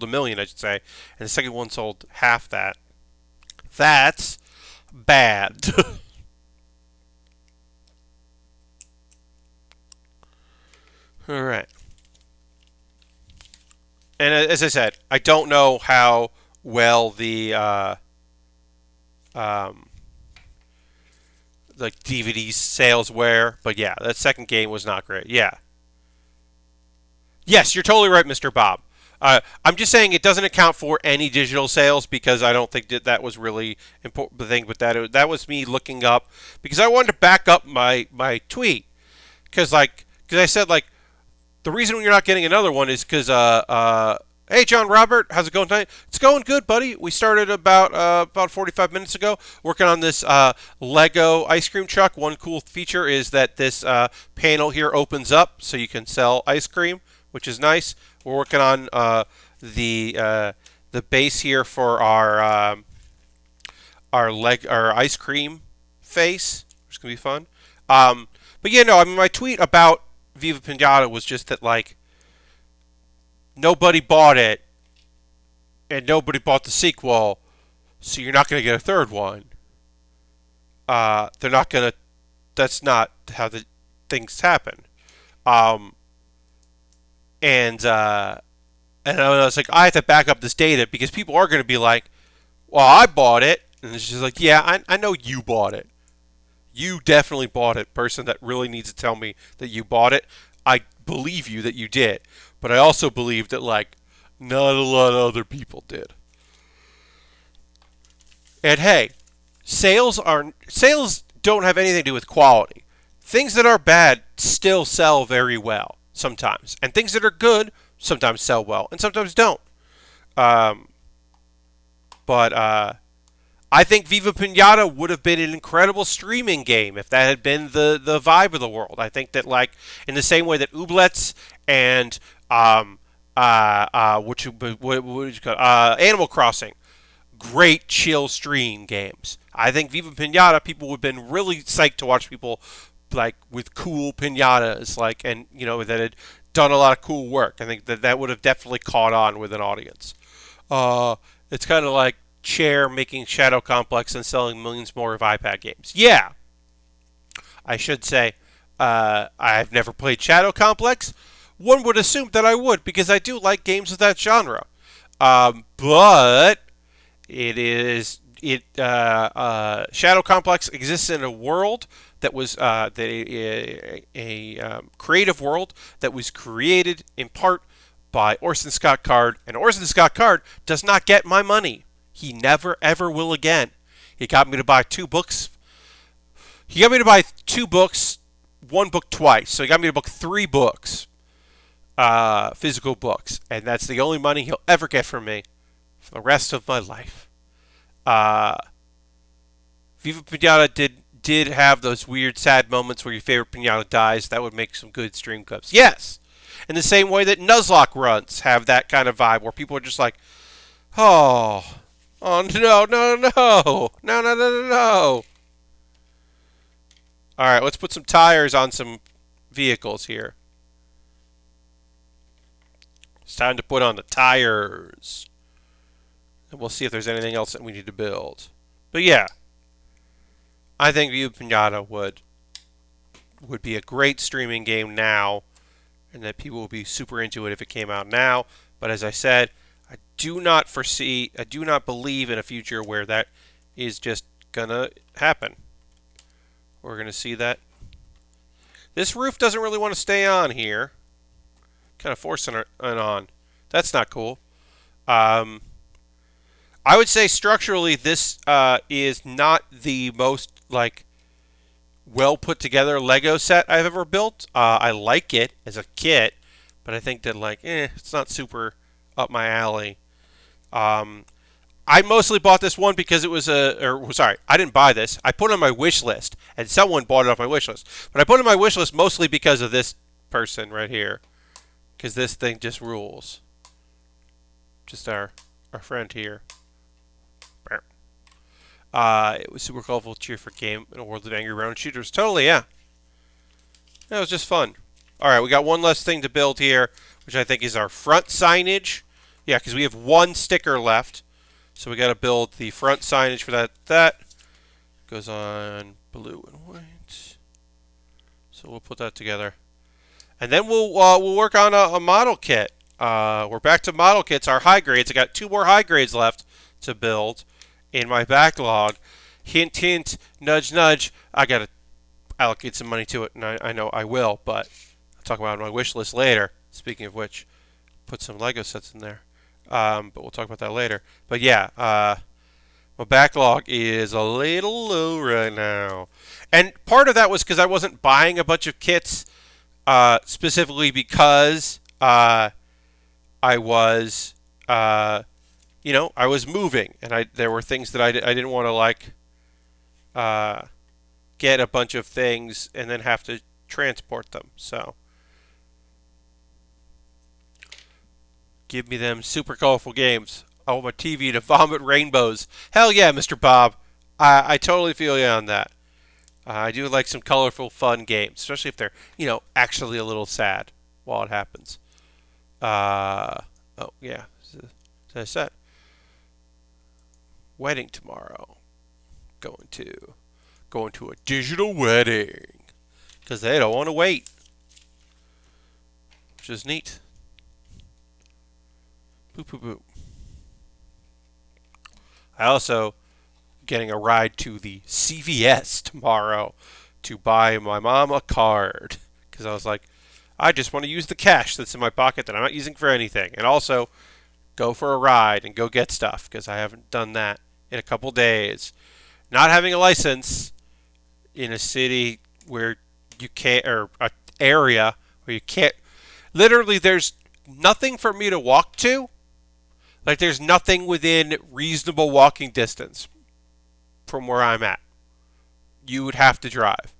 1,000,000, I should say, and the second one sold half that. That's bad. All right. And as I said, I don't know how well um, the DVD sales were. But yeah, that second game was not great. Yeah. Yes, you're totally right, Mr. Bob. I'm just saying it doesn't account for any digital sales because I don't think that that was really important thing. But that was me looking up because I wanted to back up my tweet because I said like the reason you're not getting another one is because hey John Robert, how's it going tonight? It's going good, buddy. We started about 45 minutes ago working on this Lego ice cream truck. One cool feature is that this panel here opens up so you can sell ice cream, which is nice. We're working on the base here for our ice cream face, which is gonna be fun. But yeah, no, I mean my tweet about Viva Pinata was just that like nobody bought it and nobody bought the sequel, so you're not gonna get a third one. They're not gonna. That's not how the things happen. Um, and and I was like, I have to back up this data because people are gonna be like, well, I bought it, and it's just like, yeah, I know you bought it. You definitely bought it, person that really needs to tell me that you bought it. I believe you that you did, but I also believe that like not a lot of other people did. And hey, sales don't have anything to do with quality. Things that are bad still sell very well sometimes, and things that are good sometimes sell well and sometimes don't. Um, but I think Viva Pinata would have been an incredible streaming game if that had been the vibe of the world. I think that like in the same way that Ooblets and Animal Crossing, great chill stream games. I think Viva Pinata people would have been really psyched to watch people like with cool pinatas like and you know that had done a lot of cool work. I think that that would have definitely caught on with an audience. Uh, it's kind of like Chair making Shadow Complex and selling millions more of iPad games. Yeah, I should say I've never played Shadow Complex. One would assume that I would because I do like games of that genre. But it is it Shadow Complex exists in a world that was a creative world that was created in part by Orson Scott Card, and Orson Scott Card does not get my money. He never ever will again. He got me to buy two books. He got me to buy two books, one book twice. So he got me to book three books, physical books, and that's the only money he'll ever get from me for the rest of my life. Uh, Viva Pinata did have those weird, sad moments where your favorite pinata dies. That would make some good stream clips. Yes, in the same way that Nuzlocke runs have that kind of vibe where people are just like, oh, oh no, no, no, no, no, no, no, no, no. All right, let's put some tires on some vehicles here. It's time to put on the tires. And we'll see if there's anything else that we need to build. But yeah, I think View Pinata would be a great streaming game now, and that people would be super into it if it came out now. But as I said, I do not believe in a future where that is just gonna happen. We're gonna see that. This roof doesn't really want to stay on here. Kind of forcing it on. That's not cool. I would say structurally this is not the most like well put together Lego set I've ever built. I like it as a kit, but I think that like it's not super up my alley. I mostly bought this one because it was I didn't buy this. I put it on my wish list, and someone bought it off my wish list. But I put it on my wish list mostly because of this person right here, because this thing just rules. Just our friend here. It was super colorful, cheerful game in a world of angry round shooters. Totally, yeah. That was just fun. All right, we got one less thing to build here, which I think is our front signage. Yeah, because we have one sticker left. So we got to build the front signage for that. That goes on blue and white. So we'll put that together. And then we'll work on a model kit. We're back to model kits, our high grades. I got 2 more high grades left to build in my backlog. Hint, hint, nudge, nudge. I got to allocate some money to it, and I know I will, but I'll talk about it on my wish list later. Speaking of which, put some Lego sets in there. But we'll talk about that later. But yeah, my backlog is a little low right now. And part of that was because I wasn't buying a bunch of kits specifically because I was, I was moving, and there were things that I didn't want to get a bunch of things and then have to transport them. So give me them super colorful games. I want my TV to vomit rainbows. Hell yeah, Mr. Bob. I totally feel you on that. I do like some colorful, fun games, especially if they're, actually a little sad while it happens. Oh, yeah. As I said, wedding tomorrow. Going to a digital wedding because they don't want to wait, which is neat. Boop, boop, boop. I also getting a ride to the CVS tomorrow to buy my mom a card because I was like, I just want to use the cash that's in my pocket that I'm not using for anything, and also go for a ride and go get stuff because I haven't done that in a couple days. Not having a license in a city where you can't, or an area where you can't, literally there's nothing for me to walk to. Like there's nothing within reasonable walking distance from where I'm at. You would have to drive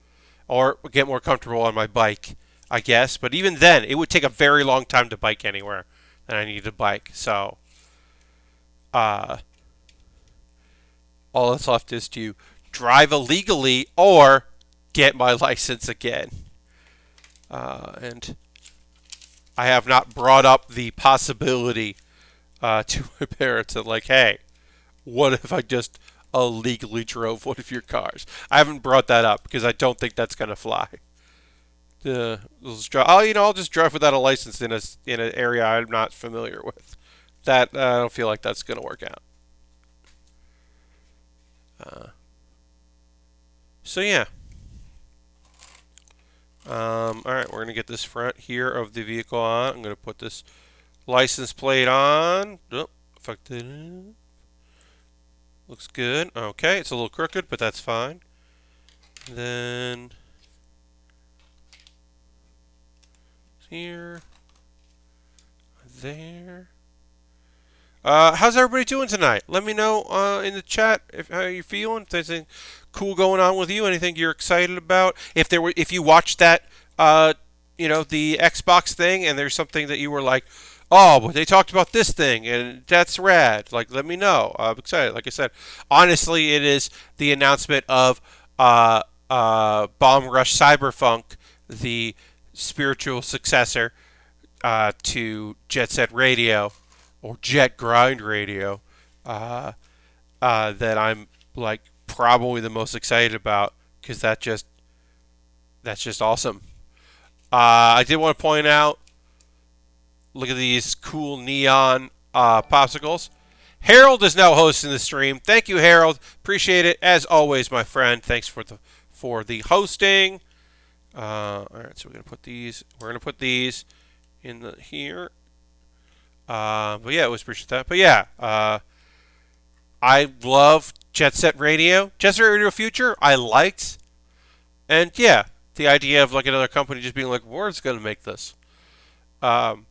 or get more comfortable on my bike, I guess. But even then, it would take a very long time to bike anywhere that I need to bike. So, all that's left is to drive illegally or get my license again. And I have not brought up the possibility to my parents that, like, hey, what if I just illegally drove one of your cars? I haven't brought that up because I don't think that's going to fly. I'll just drive without a license in an area I'm not familiar with. That I don't feel like that's going to work out. So yeah. All right, we're going to get this front here of the vehicle on. I'm going to put this license plate on. Oh, fucked it up. Looks good. Okay, it's a little crooked, but that's fine. Then here, there. How's everybody doing tonight? Let me know in the chat how you're feeling. If there's anything cool going on with you, anything you're excited about. If you watched that, the Xbox thing, and there's something that you were like, oh, but they talked about this thing, and that's rad. Like, let me know. I'm excited. Like I said, honestly, it is the announcement of Bomb Rush Cyberpunk, the spiritual successor to Jet Set Radio or Jet Grind Radio, that I'm like probably the most excited about because that's just awesome. I did want to point out. Look at these cool neon popsicles. Harold is now hosting the stream. Thank you, Harold. Appreciate it as always, my friend. Thanks for the hosting. All right, so we're gonna put these in here. But yeah, I always appreciate that. But yeah, I love Jet Set Radio. Jet Set Radio Future, I liked. And yeah, the idea of like another company just being like, we're just gonna make this. Muno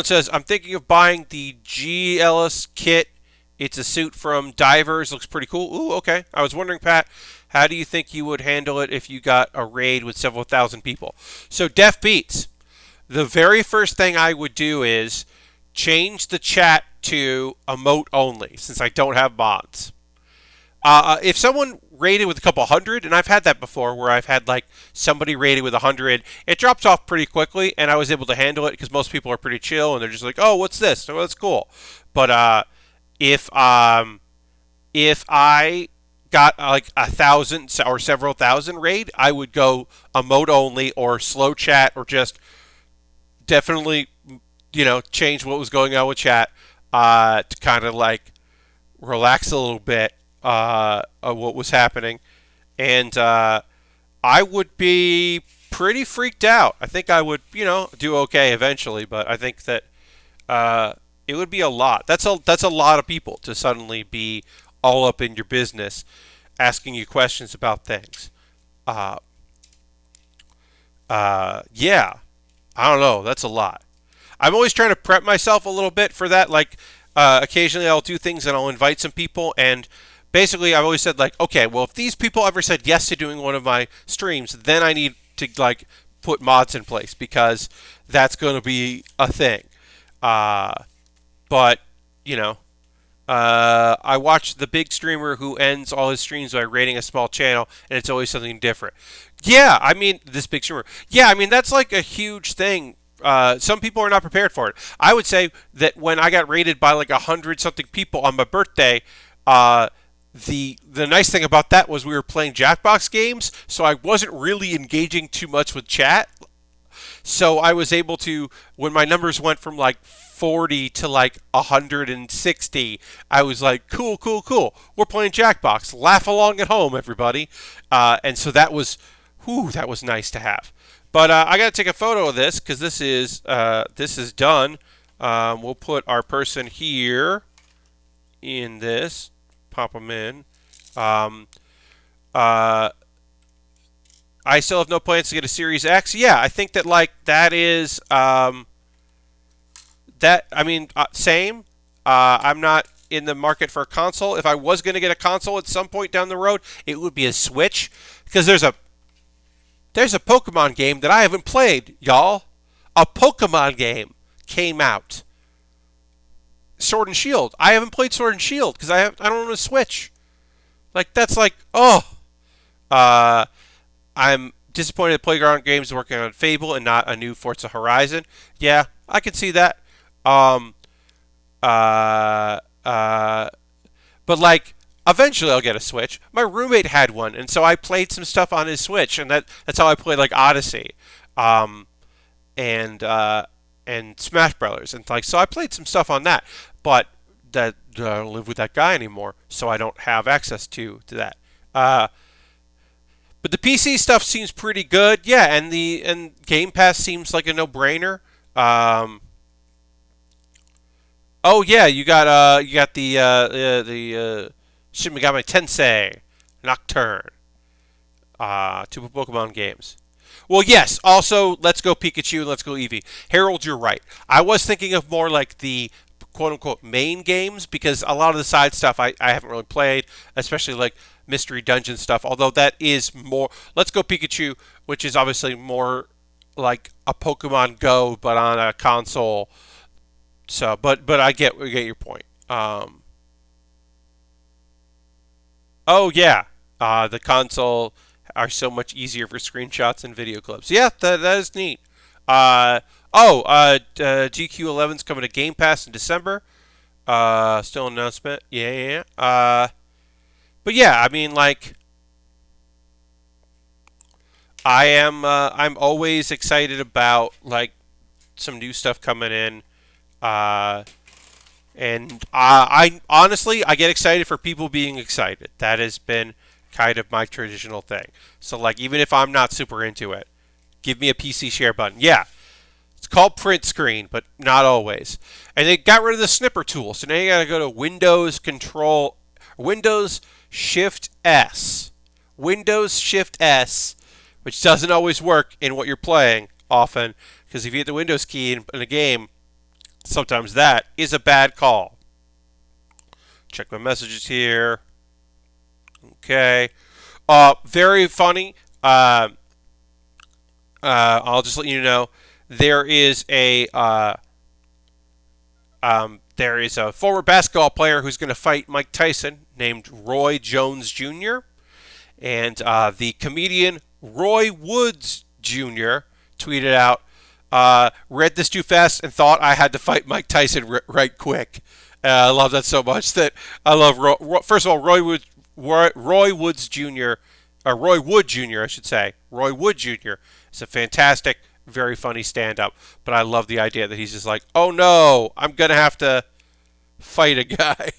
says, I'm thinking of buying the G. Ellis kit. It's a suit from Divers. Looks pretty cool. Ooh, okay. I was wondering, Pat, how do you think you would handle it if you got a raid with several thousand people? So, Def Beats, the very first thing I would do is change the chat to emote only, since I don't have mods. If someone raided with a couple hundred, and I've had that before, where I've had like somebody raided with 100, it drops off pretty quickly, and I was able to handle it because most people are pretty chill, and they're just like, "Oh, what's this? Oh, that's cool." But if I got like 1,000 or several thousand raid, I would go emote only or slow chat or just definitely, change what was going on with chat to kind of like relax a little bit of what was happening. And I would be pretty freaked out. I think I would, do okay eventually, but I think that it would be a lot. That's a lot of people to suddenly be all up in your business, asking you questions about things. Yeah, I don't know. That's a lot. I'm always trying to prep myself a little bit for that. Like, occasionally I'll do things and I'll invite some people, and basically I've always said, like, okay, well, if these people ever said yes to doing one of my streams, then I need to, like, put mods in place because that's going to be a thing. But, I watch the big streamer who ends all his streams by rating a small channel, and it's always something different. Yeah, I mean, this big streamer. Yeah, I mean, that's like a huge thing. Some people are not prepared for it. I would say that when I got rated by like 100-something people on my birthday, the nice thing about that was we were playing Jackbox games, so I wasn't really engaging too much with chat. So I was able to, when my numbers went from like 40 to like 160, I was like, cool, cool, cool. We're playing Jackbox. Laugh along at home, everybody. And so that was nice to have. But I got to take a photo of this because this is done. We'll put our person here in this. Pop them in. I still have no plans to get a Series X. Yeah, I think that like that is same. I'm not in the market for a console. If I was going to get a console at some point down the road, it would be a Switch because there's a Pokemon game that I haven't played, y'all. A Pokemon game came out. Sword and Shield. I haven't played Sword and Shield because I don't own a Switch. Like that's like I'm disappointed that Playground Games is working on Fable and not a new Forza Horizon. Yeah, I can see that. But like eventually I'll get a Switch. My roommate had one, and so I played some stuff on his Switch, and that's how I played like Odyssey, and Smash Brothers, and like so I played some stuff on that. But that I don't live with that guy anymore, so I don't have access to that. But the PC stuff seems pretty good, yeah, and Game Pass seems like a no-brainer. Oh yeah, you got the Shin Megami Tensei Nocturne, two Pokemon games. Well, yes. Also, Let's Go Pikachu and Let's Go Eevee. Harold, you're right. I was thinking of more like the quote-unquote main games because a lot of the side stuff I haven't really played, especially like Mystery Dungeon stuff, although that is more Let's Go Pikachu, which is obviously more like a Pokemon Go but on a console. So, but I get your point. Oh yeah, the console are so much easier for screenshots and video clips. Yeah, that is neat. GQ11's coming to Game Pass in December. Still an announcement. Yeah. But yeah, I mean, like, I'm always excited about like some new stuff coming in. And I honestly, I get excited for people being excited. That has been kind of my traditional thing. So like, even if I'm not super into it, give me a PC share button. Yeah, it's called print screen, but not always. And they got rid of the snipper tool, so now you gotta go to Windows Shift S, which doesn't always work in what you're playing often, because if you hit the Windows key in a game, sometimes that is a bad call. Check my messages here. Okay. Very funny. I'll just let you know there is a former basketball player who's going to fight Mike Tyson named Roy Jones Jr. And the comedian Roy Woods Jr. tweeted out, read this too fast and thought I had to fight Mike Tyson right quick. I love that so much. That I love. First of all, Roy Roy Woods Jr. Roy Wood Jr. I should say. Roy Wood Jr. is a fantastic, very funny stand-up. But I love the idea that he's just like, oh no, I'm gonna have to fight a guy.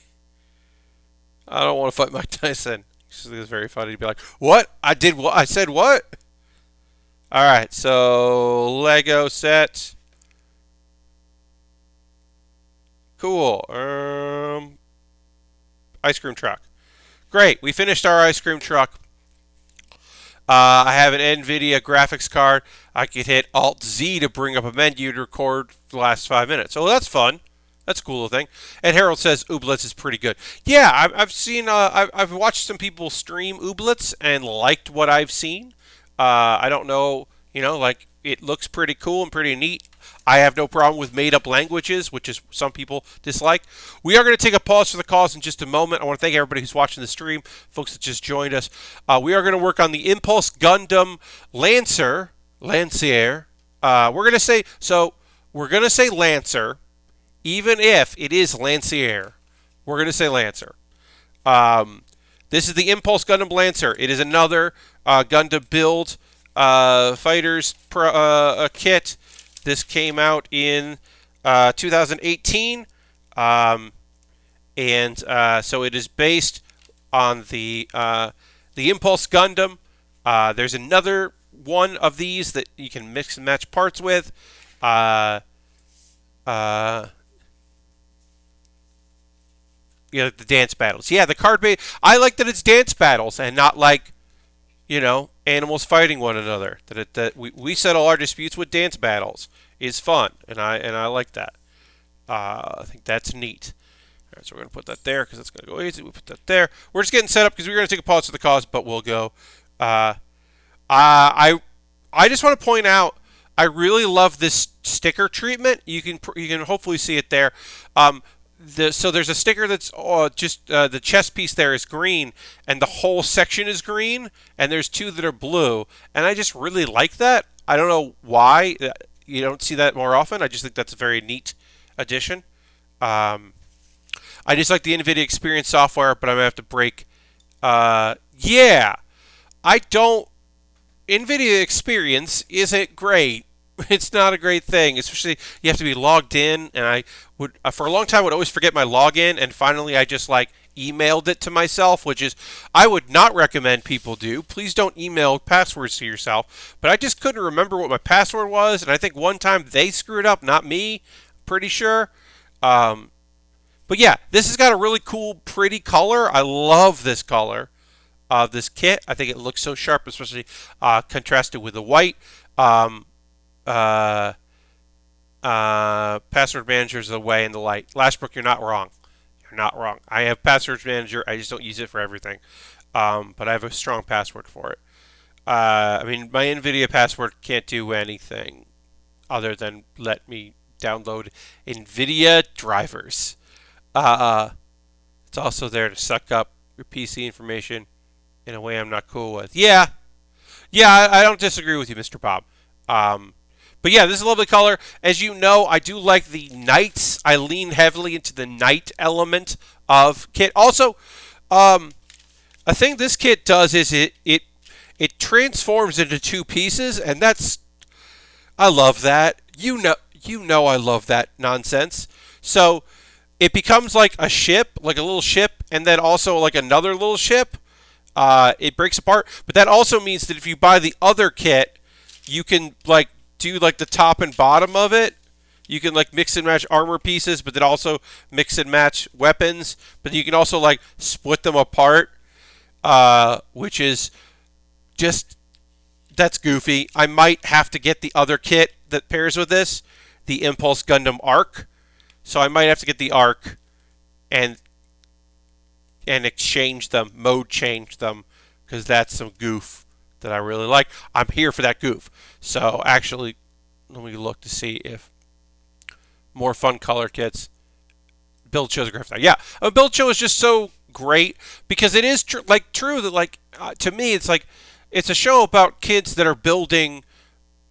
I don't want to fight Mike Tyson. It's very funny to be like, what? I did what? I said what? All right, so Lego set. Cool. Ice cream truck. Great. We finished our ice cream truck. I have an NVIDIA graphics card. I could hit Alt-Z to bring up a menu to record the last 5 minutes. So that's fun. That's a cool little thing. And Harold says Ooblets is pretty good. Yeah, I've seen. I've watched some people stream Ooblets and liked what I've seen. I don't know. Like it looks pretty cool and pretty neat. I have no problem with made-up languages, which is some people dislike. We are going to take a pause for the cause in just a moment. I want to thank everybody who's watching the stream, folks that just joined us. We are going to work on the Impulse Gundam Lancier. We're going to say Lancer, even if it is Lancier. We're going to say Lancer. This is the Impulse Gundam Lancer. It is another Gundam build fighters kit. This came out in 2018, so it is based on the Impulse Gundam. There's another one of these that you can mix and match parts with. The dance battles. Yeah, the card base. I like that it's dance battles and not like, animals fighting one another. That we settle our disputes with dance battles is fun, and I like that. I think that's neat. All right, so we're gonna put that there because it's gonna go easy. We put that there. We're just getting set up because we're gonna take a pause for the cause, but we'll go. I just want to point out I really love this sticker treatment. You can hopefully see it there. So there's a sticker that's just the chest piece there is green, and the whole section is green, and there's two that are blue, and I just really like that. I don't know why you don't see that more often. I just think that's a very neat addition. I just like the NVIDIA Experience software, but I'm gonna have to break. Yeah, I don't. NVIDIA Experience isn't great. It's not a great thing, especially you have to be logged in, and I would for a long time would always forget my login, and finally I just emailed it to myself, which is I would not recommend people do. Please don't email passwords to yourself. But I just couldn't remember what my password was, and I think one time they screwed up, not me. Pretty sure. But yeah, this has got a really cool, pretty color. I love this color of this kit. I think it looks so sharp, especially contrasted with the white. Password manager is the way in the light. Lashbrook, you're not wrong. You're not wrong. I have password manager. I just don't use it for everything. But I have a strong password for it. My NVIDIA password can't do anything other than let me download NVIDIA drivers. It's also there to suck up your PC information in a way I'm not cool with. Yeah, I don't disagree with you, Mr. Bob. But yeah, this is a lovely color. As you know, I do like the knights. I lean heavily into the knight element of kit. Also, a thing this kit does is it transforms into two pieces, and I love that. You know I love that nonsense. So it becomes like a ship, like a little ship, and then also like another little ship. It breaks apart, but that also means that if you buy the other kit, you can do the top and bottom of it. You can mix and match armor pieces, but then also mix and match weapons. But you can also split them apart, which is that's goofy. I might have to get the other kit that pairs with this, the Impulse Gundam Arc. So I might have to get the Arc and exchange them, mode change them, because that's some goof that I really like. I'm here for that goof. So actually, let me look to see if more fun color kits. Build shows a graphic. Yeah, a build show is just so great because it is true that to me it's a show about kids that are building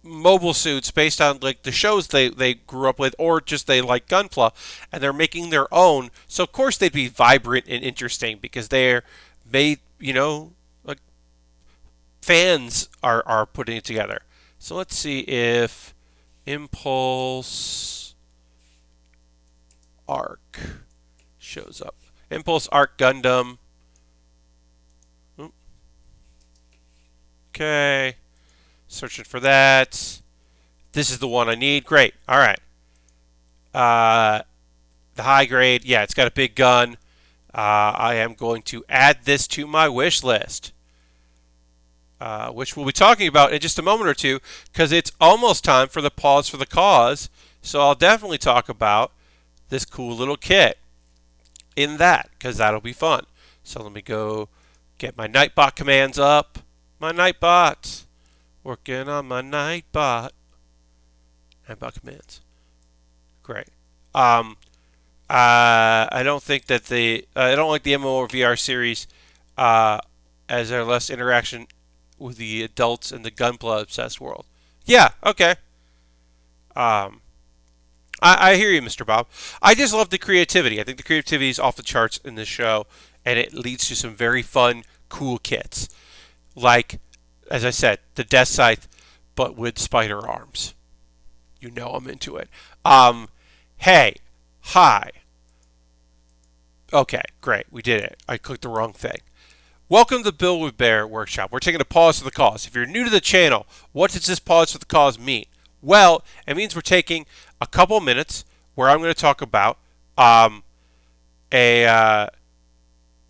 mobile suits based on the shows they grew up with, or just they like Gunpla, and they're making their own. So of course they'd be vibrant and interesting because they're made, like fans are putting it together. So let's see if Impulse Arc shows up. Impulse Arc Gundam. Okay. Searching for that. This is the one I need. Great. All right. The high grade. Yeah, it's got a big gun. I am going to add this to my wish list, which we'll be talking about in just a moment or two, because it's almost time for the pause for the cause. So I'll definitely talk about this cool little kit in that, because that'll be fun. So let me go get my Nightbot commands up. My Nightbot. Working on my Nightbot. Nightbot commands. Great. I don't think that I don't like the MMORVR series as there less interaction with the adults in the Gunpla obsessed world. Yeah, okay. I hear you, Mr. Bob. I just love the creativity. I think the creativity is off the charts in this show, and it leads to some very fun, cool kits. Like, as I said, the Death Scythe, but with spider arms. You know I'm into it. Hey, hi. Okay, great. We did it. I clicked the wrong thing. Welcome to the Build with Baer workshop. We're taking a pause for the cause. If you're new to the channel, what does this pause for the cause mean? Well, it means we're taking a couple minutes where I'm going to talk about a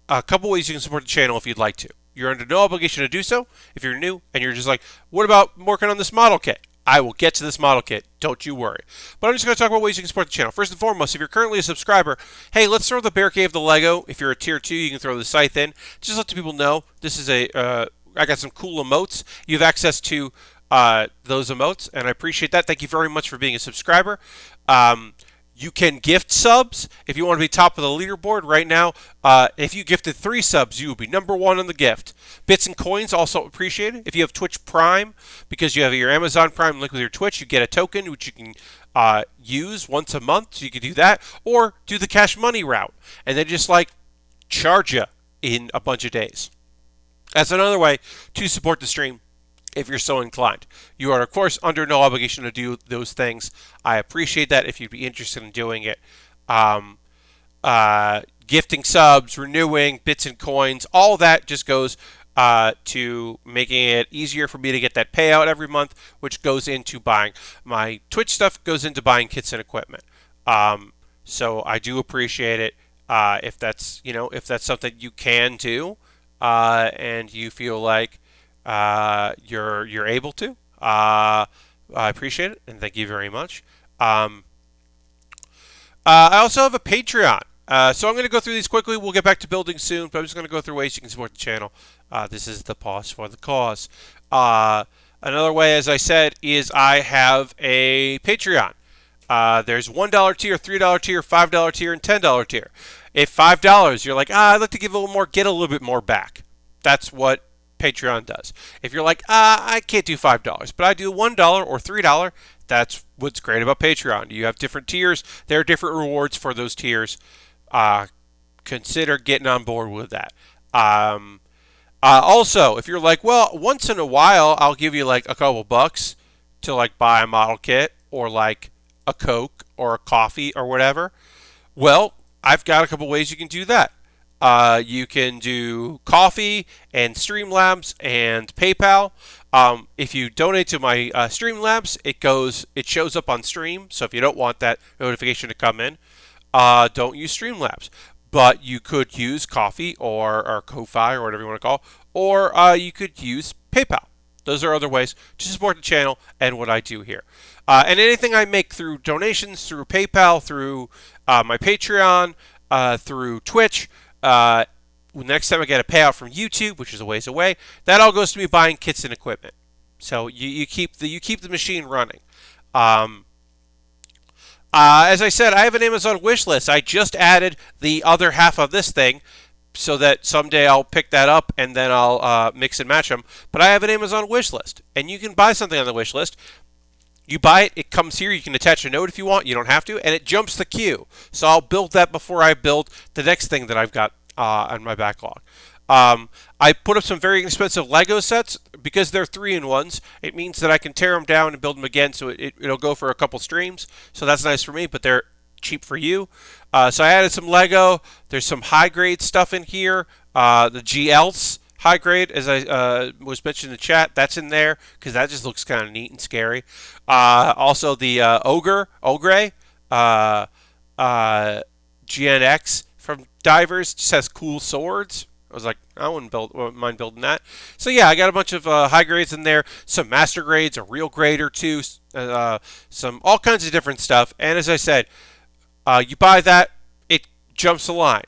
couple ways you can support the channel if you'd like to. You're under no obligation to do so. If you're new and you're just like, what about working on this model kit? I will get to this model kit. Don't you worry. But I'm just going to talk about ways you can support the channel. First and foremost, if you're currently a subscriber, hey, let's throw the Baer Cave the Lego. If you're a tier 2, you can throw the Scythe in. Just let the people know this is I got some cool emotes. You have access to those emotes, and I appreciate that. Thank you very much for being a subscriber. You can gift subs if you want to be top of the leaderboard right now. If you gifted 3 subs, you will be number 1 on the gift. Bits and coins also appreciated. If you have Twitch Prime, because you have your Amazon Prime link with your Twitch, you get a token which you can use once a month. So you can do that, or do the cash money route, and then just like charge you in a bunch of days. That's another way to support the stream, if you're so inclined. You are, of course, under no obligation to do those things. I appreciate that if you'd be interested in doing it. Gifting subs, renewing, bits and coins, all that just goes to making it easier for me to get that payout every month, which goes into buying my Twitch stuff, goes into buying kits and equipment. So I do appreciate it if that's something you can do and you feel like you're able to. I appreciate it, and thank you very much. I also have a Patreon. So I'm going to go through these quickly. We'll get back to building soon, but I'm just going to go through ways you can support the channel. This is the pause for the cause. Another way, as I said, is I have a Patreon. There's $1 tier, $3 tier, $5 tier, and $10 tier. If $5, you're like, I'd like to give a little more, get a little bit more back. That's what Patreon does. If you're like, I can't do $5, but I do $1 or $3, that's what's great about Patreon. You have different tiers. There are different rewards for those tiers. Consider getting on board with that. Also, if you're like, well, once in a while, I'll give you like a couple bucks to like buy a model kit or like a Coke or a coffee or whatever. Well, I've got a couple ways you can do that. You can do coffee and Streamlabs and PayPal. If you donate to my Streamlabs, it shows up on stream. So if you don't want that notification to come in, don't use Streamlabs. But you could use coffee or Ko-Fi or whatever you want to call, or you could use PayPal. Those are other ways to support the channel and what I do here. And anything I make through donations, through PayPal, through my Patreon, through Twitch. Next time I get a payout from YouTube, which is a ways away, that all goes to me buying kits and equipment. So you keep the machine running. As I said, I have an Amazon wish list. I just added the other half of this thing, so that someday I'll pick that up and then I'll mix and match them. But I have an Amazon wish list, and you can buy something on the wish list. You buy it, it comes here, you can attach a note if you want, you don't have to, and it jumps the queue. So I'll build that before I build the next thing that I've got on my backlog. I put up some very inexpensive Lego sets because they're 3-in-1s. It means that I can tear them down and build them again, so it'll go for a couple streams. So that's nice for me, but they're cheap for you. So I added some Lego. There's some high grade stuff in here. The GLs high grade, as I was mentioned in the chat, that's in there because that just looks kind of neat and scary. Also the Ogre, uh, GNX from Divers just has cool swords. I was like, I wouldn't mind building that. So yeah, I got a bunch of high grades in there, some master grades, a real grade or two, some all kinds of different stuff. And as I said, you buy that, it jumps the line.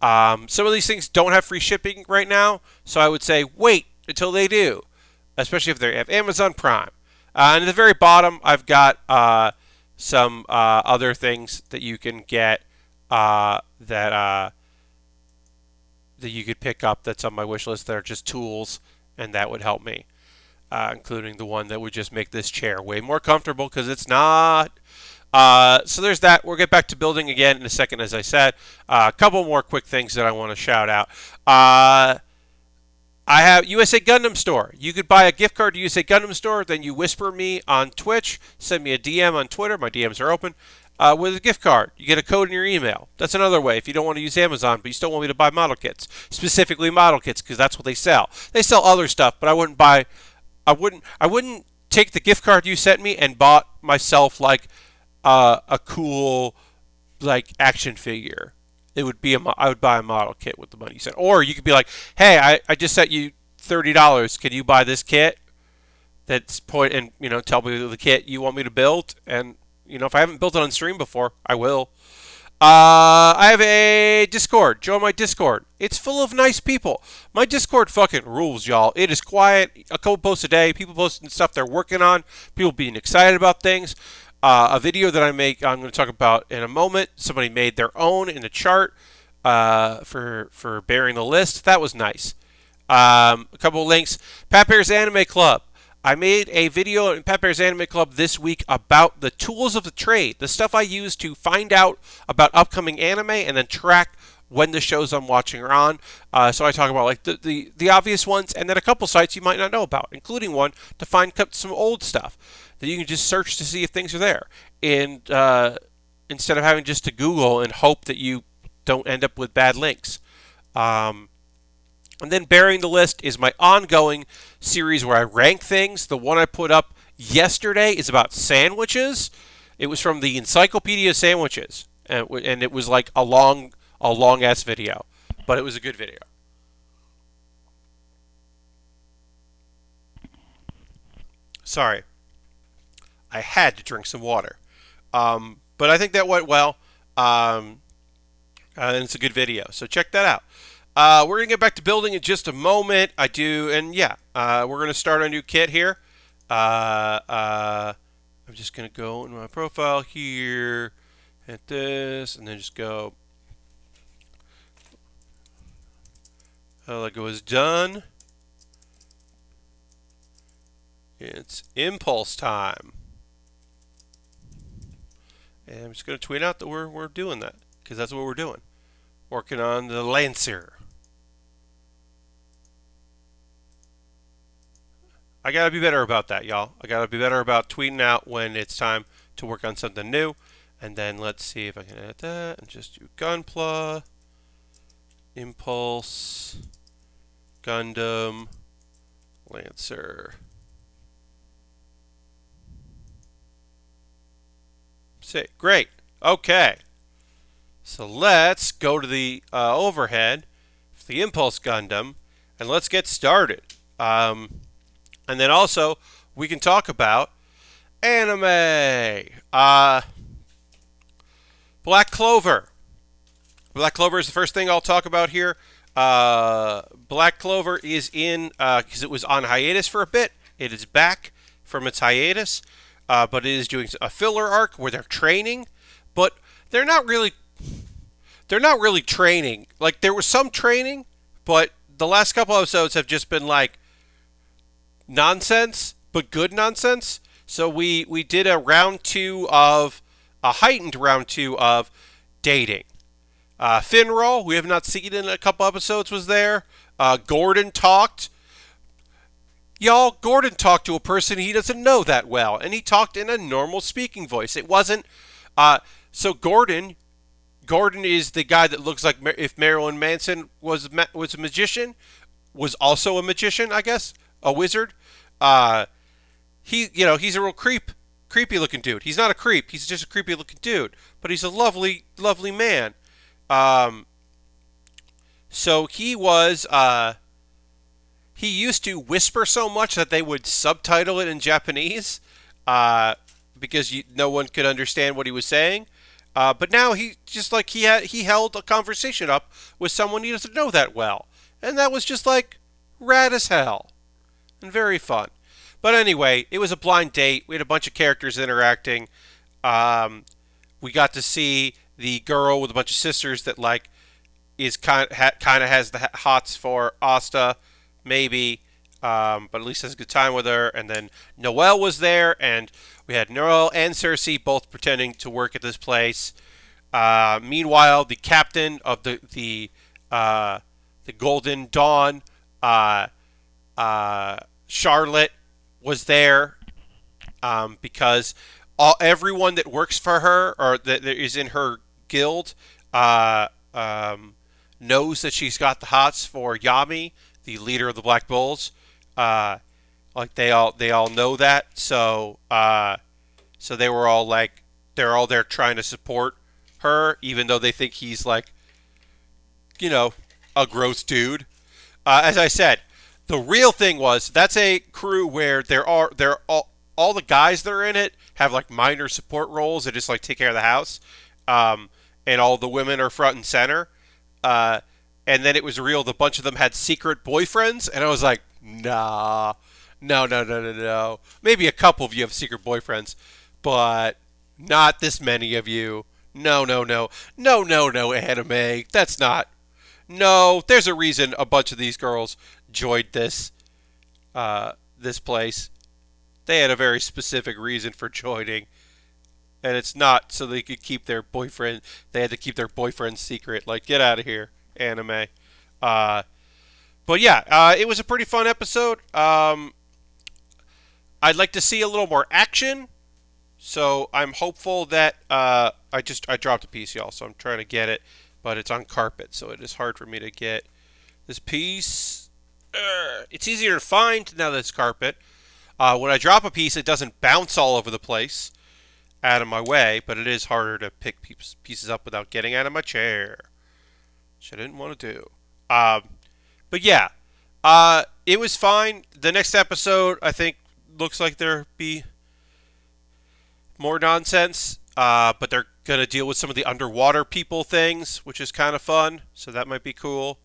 Some of these things don't have free shipping right now, so I would say wait until they do, especially if they have Amazon Prime. And at the very bottom, I've got some other things that you can get that you could pick up that's on my wish list that are just tools, and that would help me, including the one that would just make this chair way more comfortable because it's not. So there's that. We'll get back to building again in a second, as I said. A couple more quick things that I want to shout out. I have USA Gundam Store. You could buy a gift card to USA Gundam Store, then you whisper me on Twitch, send me a DM on Twitter. My DMs are open. With a gift card, you get a code in your email. That's another way if you don't want to use Amazon, but you still want me to buy model kits, specifically model kits, because that's what they sell. They sell other stuff, but I wouldn't take the gift card you sent me and bought myself like a cool like action figure. It would be I would buy a model kit with the money you sent. Or you could be like, hey, I just sent you $30. Can you buy this kit? That's and tell me the kit you want me to build. And if I haven't built it on stream before, I will. I have a Discord. Join my Discord. It's full of nice people. My Discord fucking rules, y'all. It is quiet. A couple posts a day. People posting stuff they're working on. People being excited about things. A video that I make, I'm going to talk about in a moment. Somebody made their own in a chart for Baering the List. That was nice. A couple of links. Pat Bear's Anime Club. I made a video in Pat Bear's Anime Club this week about the tools of the trade, the stuff I use to find out about upcoming anime and then track when the shows I'm watching are on. So I talk about like the obvious ones and then a couple sites you might not know about, including one to find some old stuff that you can just search to see if things are there. And instead of having just to Google and hope that you don't end up with bad links. And then Baering the List is my ongoing series where I rank things. The one I put up yesterday is about sandwiches. It was from the Encyclopedia of Sandwiches, and it was like a long ass video, but it was a good video. Sorry, I had to drink some water, but I think that went well, and it's a good video. So check that out. We're going to get back to building in just a moment. We're going to start a new kit here. I'm just going to go into my profile here, hit this, and then just go. Lego is done. It's impulse time. And I'm just going to tweet out that we're doing that, because that's what we're doing. Working on the Lancer. I gotta be better about that, y'all. I gotta be better about tweeting out when it's time to work on something new. And then let's see if I can edit that and just do Gunpla, Impulse, Gundam, Lancer. See, great. Okay. So let's go to the overhead for the Impulse Gundam and let's get started. And then also, we can talk about anime. Black Clover. Black Clover is the first thing I'll talk about here. Black Clover is in, because it was on hiatus for a bit. It is back from its hiatus, but it is doing a filler arc where they're training, but they're not really training. Like, there was some training, but the last couple episodes have just been like, nonsense, but good nonsense. So we did a heightened round two of dating. Finroll, we have not seen in a couple episodes, was there. Gordon talked. Y'all, Gordon talked to a person he doesn't know that well, and he talked in a normal speaking voice. It wasn't. So Gordon is the guy that looks like if Marilyn Manson was a magician, was also a magician, I guess, a wizard. He's a real creepy looking dude. He's not a creep. He's just a creepy looking dude, but he's a lovely, lovely man. So he used to whisper so much that they would subtitle it in Japanese, because no one could understand what he was saying. But now he held a conversation up with someone he doesn't know that well, and that was just like rad as hell and very fun. But anyway, it was a blind date. We had a bunch of characters interacting. We got to see the girl with a bunch of sisters that is kind of has the hots for Asta, maybe, but at least has a good time with her. And then Noelle was there, and we had Noelle and Cersei both pretending to work at this place. Meanwhile, the captain of the Golden Dawn, Charlotte, was there, because everyone that works for her or that is in her guild knows that she's got the hots for Yami, the leader of the Black Bulls. They all know that. So they were all they're all there trying to support her, even though they think he's a gross dude. As I said, the real thing was that's a crew where all the guys that are in it have minor support roles and just take care of the house, and all the women are front and center. And then it was real. The bunch of them had secret boyfriends, and I was like, nah, no. Maybe a couple of you have secret boyfriends, but not this many of you. No, anime. That's not. No, there's a reason a bunch of these girls joined this place. They had a very specific reason for joining, and it's not so they could keep their boyfriend. They had to keep their boyfriend secret. Get out of here, anime. But yeah, it was a pretty fun episode. I'd like to see a little more action, so I'm hopeful that I dropped a piece, y'all, so I'm trying to get it, but it's on carpet, so it is hard for me to get this piece. It's easier to find now that it's carpet. When I drop a piece, it doesn't bounce all over the place out of my way, but it is harder to pick pieces up without getting out of my chair, which I didn't want to do. But yeah, it was fine. The next episode, I think, looks like there'll be more nonsense, but they're going to deal with some of the underwater people things, which is kind of fun, so that might be cool.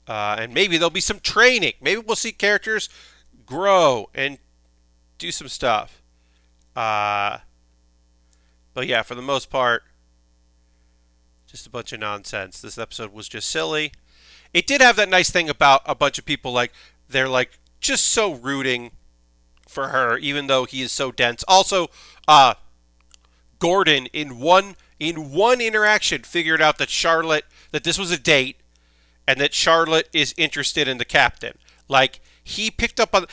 And maybe there'll be some training. Maybe we'll see characters grow and do some stuff. But yeah, for the most part, just a bunch of nonsense. This episode was just silly. It did have that nice thing about a bunch of people, they're just so rooting for her, even though he is so dense. Also, Gordon in one interaction figured out that this was a date, and that Charlotte is interested in the captain. He picked up on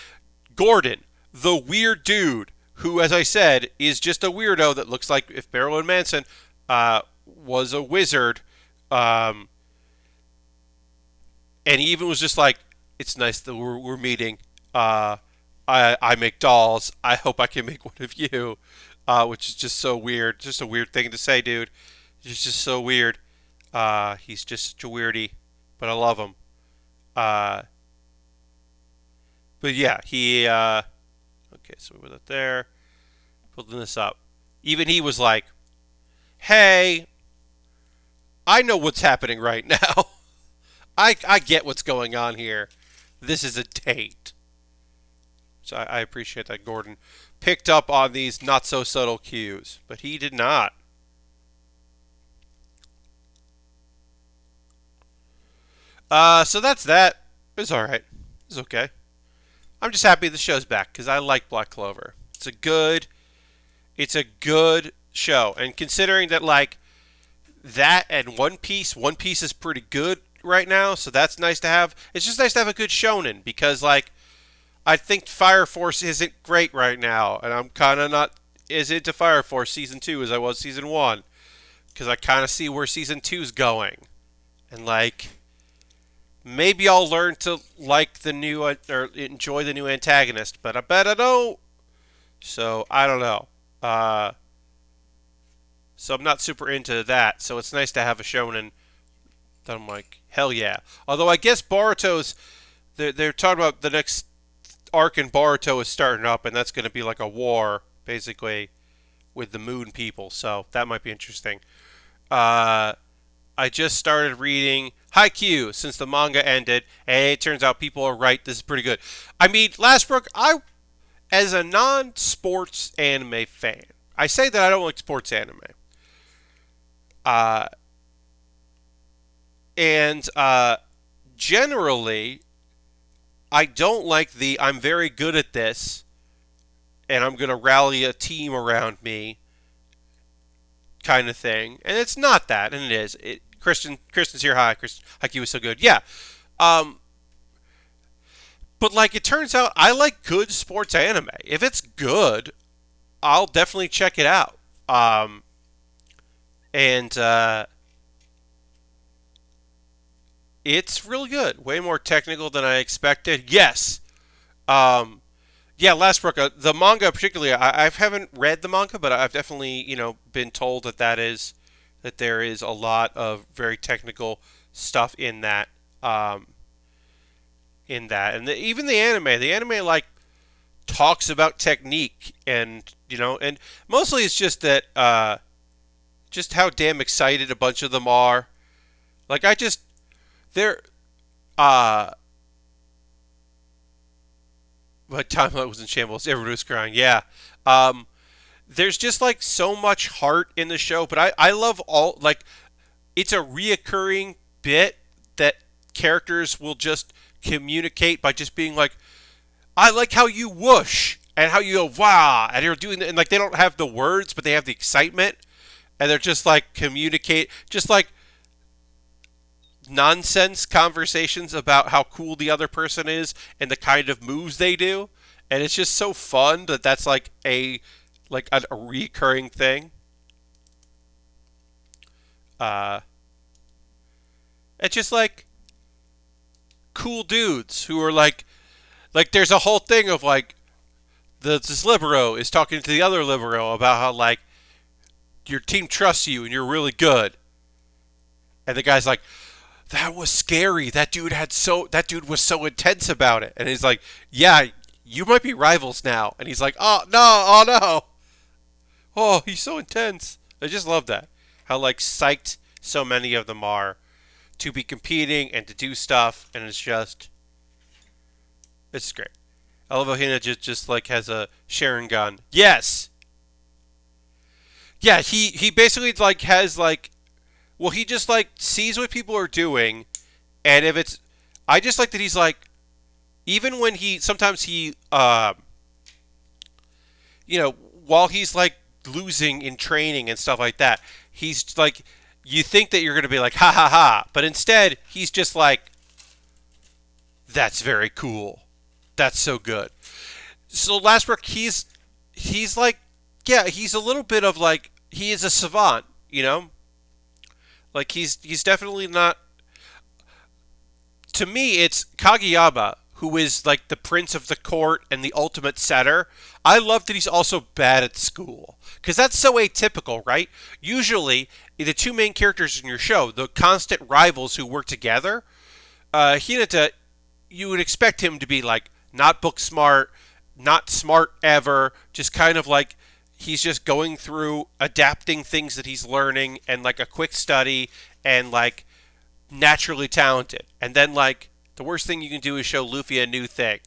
Gordon, the weird dude, who, as I said, is just a weirdo that looks like if Marilyn Manson was a wizard. And he even was just it's nice that we're meeting. I make dolls. I hope I can make one of you. Which is just so weird. Just a weird thing to say, dude. It's just so weird. He's just such a weirdie. But I love him. But yeah, he... okay, so we were up there. Building this up. Even he was like, hey, I know what's happening right now. I get what's going on here. This is a date. So I appreciate that Gordon picked up on these not-so-subtle cues. But he did not. So that's that. It was alright. It was okay. I'm just happy the show's back because I like Black Clover. It's a good show. And considering that that and One Piece is pretty good right now, so that's nice to have. It's just nice to have a good shonen because like I think Fire Force isn't great right now, and I'm kind of not as into Fire Force season 2 as I was season 1 because I kind of see where season 2's going, and like maybe I'll learn to like the new or enjoy the new antagonist, but I bet I don't. So I don't know. So I'm not super into that. So it's nice to have a shonen that I'm like, hell yeah. Although I guess Boruto's, they're talking about the next arc in Boruto is starting up, and that's going to be like a war, basically, with the Moon people. So that might be interesting. I just started reading Haikyuu since the manga ended, and it turns out people are right. This is pretty good. I mean, last book, as a non-sports anime fan, I say that I don't like sports anime. Uh, and generally, I don't like the I'm very good at this, and I'm going to rally a team around me kind of thing. And it's not that, and it is. Kristen's here. Hi, Kristen. Haikyuu was so good. Yeah. Um, but like it turns out, I like good sports anime. If it's good, I'll definitely check it out. And it's really good. Way more technical than I expected. Yes. Um, yeah, last book, the manga particularly. I haven't read the manga, but I've definitely been told that there is a lot of very technical stuff in that. And even the anime like talks about technique and mostly it's just that just how damn excited a bunch of them are. Like they're uh but timeline was in shambles. Everyone was crying. Yeah. Um there's just like so much heart in the show, but I love all like it's a reoccurring bit that characters will just communicate by just being like, I like how you whoosh and how you go wow, and you're doing and like they don't have the words, but they have the excitement, and they're just like communicate, just like nonsense conversations about how cool the other person is and the kind of moves they do, and it's just so fun that that's like a recurring thing. Uh, it's just like cool dudes who are like there's a whole thing of like this libero is talking to the other libero about how like your team trusts you and you're really good, and the guy's like, that was scary. That dude was so intense about it, and he's like, yeah, you might be rivals now, and he's like, oh no, oh he's so intense. I just love that how like psyched so many of them are to be competing and to do stuff, and it's great. I love how Hina just like has a Sharon gun. Yes. Yeah, he basically like has like well he just like sees what people are doing, and if it's I just like that he's like even when he sometimes he while he's like losing in training and stuff like that, he's like you think that you're going to be like ha ha ha, but instead he's just like that's very cool. That's so good. So last book he's like yeah, he's a little bit of like he is a savant. Like he's definitely not to me it's Kageyama who is like the prince of the court and the ultimate setter. I love that he's also bad at school because that's so atypical, right? Usually the two main characters in your show, the constant rivals who work together, Hinata, you would expect him to be like not book smart, not smart ever, just kind of like he's just going through adapting things that he's learning and like a quick study and like naturally talented. And then like the worst thing you can do is show Luffy a new thing.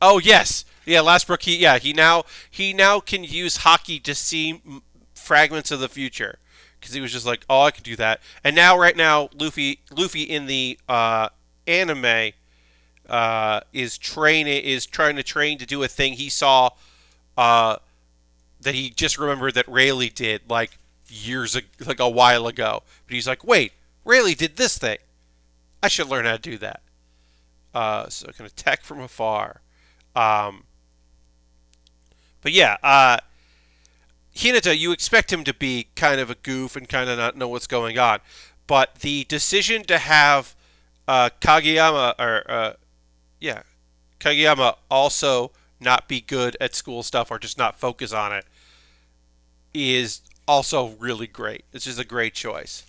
Oh yes, yeah. Last book, he now can use hockey to see fragments of the future because he was just like, oh, I could do that. And now, right now, Luffy in the anime is trying to train to do a thing he saw that he just remembered that Rayleigh did like like a while ago. But he's like, wait, Rayleigh did this thing. I should learn how to do that. So I can attack from afar. Um, but yeah, Hinata, you expect him to be kind of a goof and kind of not know what's going on, but the decision to have Kageyama or yeah, Kageyama also not be good at school stuff or just not focus on it is also really great. This is a great choice.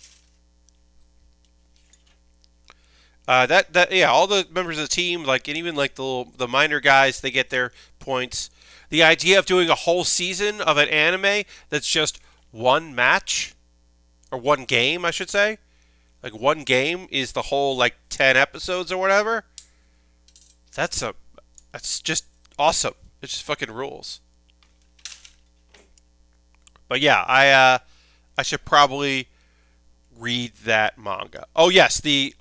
Yeah, all the members of the team, like, and even like the minor guys, they get their points. The idea of doing a whole season of an anime that's just one match or one game, I should say, like one game is the whole like 10 episodes or whatever. That's a that's just awesome. It just fucking rules. But yeah, I should probably read that manga. Oh yes, the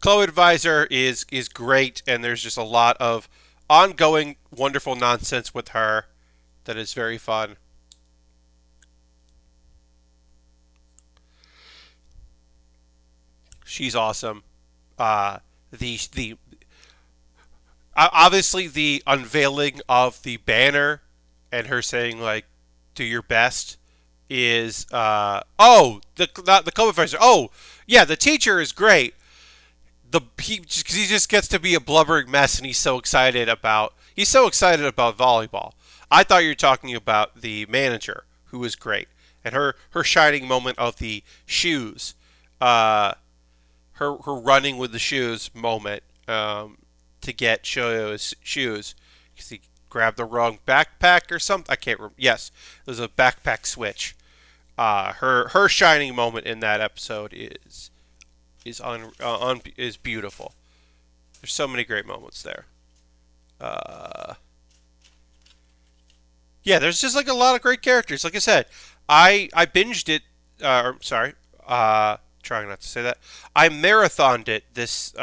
Chloe Advisor is great, and there's just a lot of ongoing wonderful nonsense with her that is very fun. She's awesome. The obviously the unveiling of the banner and her saying like "do your best" is oh the not the Chloe Advisor. Oh yeah, the teacher is great. He just gets to be a blubbering mess, and he's so excited about volleyball. I thought you were talking about the manager, who was great, and her shining moment of the shoes, uh, her running with the shoes moment to get Shoyo's shoes because he grabbed the wrong backpack or something. I can't remember. Yes, there's a backpack switch. Her shining moment in that episode is beautiful. There's so many great moments there. Uh, yeah, there's just like a lot of great characters. Like I said, I binged it. Sorry, trying not to say that. I marathoned it this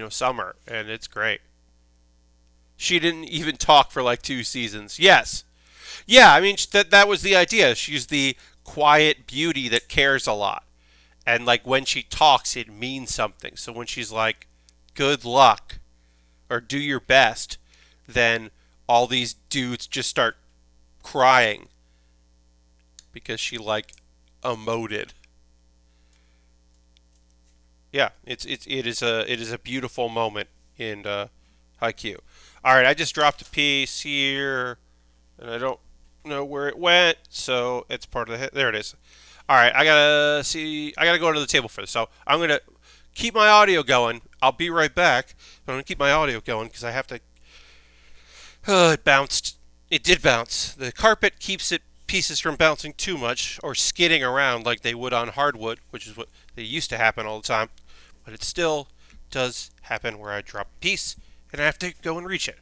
summer, and it's great. She didn't even talk for like 2 seasons. Yes, yeah. I mean that was the idea. She's the quiet beauty that cares a lot, and like when she talks, it means something. So when she's like, "Good luck," or "Do your best," then all these dudes just start crying because she like emoted. Yeah, it is a beautiful moment in Haikyuu. All right, I just dropped a piece here, and I don't know where it went, so it's part of the there it is. All right, I gotta go to the table for this, so I'm gonna keep my audio going. I'll be right back, but I'm gonna keep my audio going because I have to. It bounced. It did bounce. The carpet keeps it pieces from bouncing too much or skidding around like they would on hardwood, which is what they used to happen all the time. But it still does happen where I drop a piece and I have to go and reach it.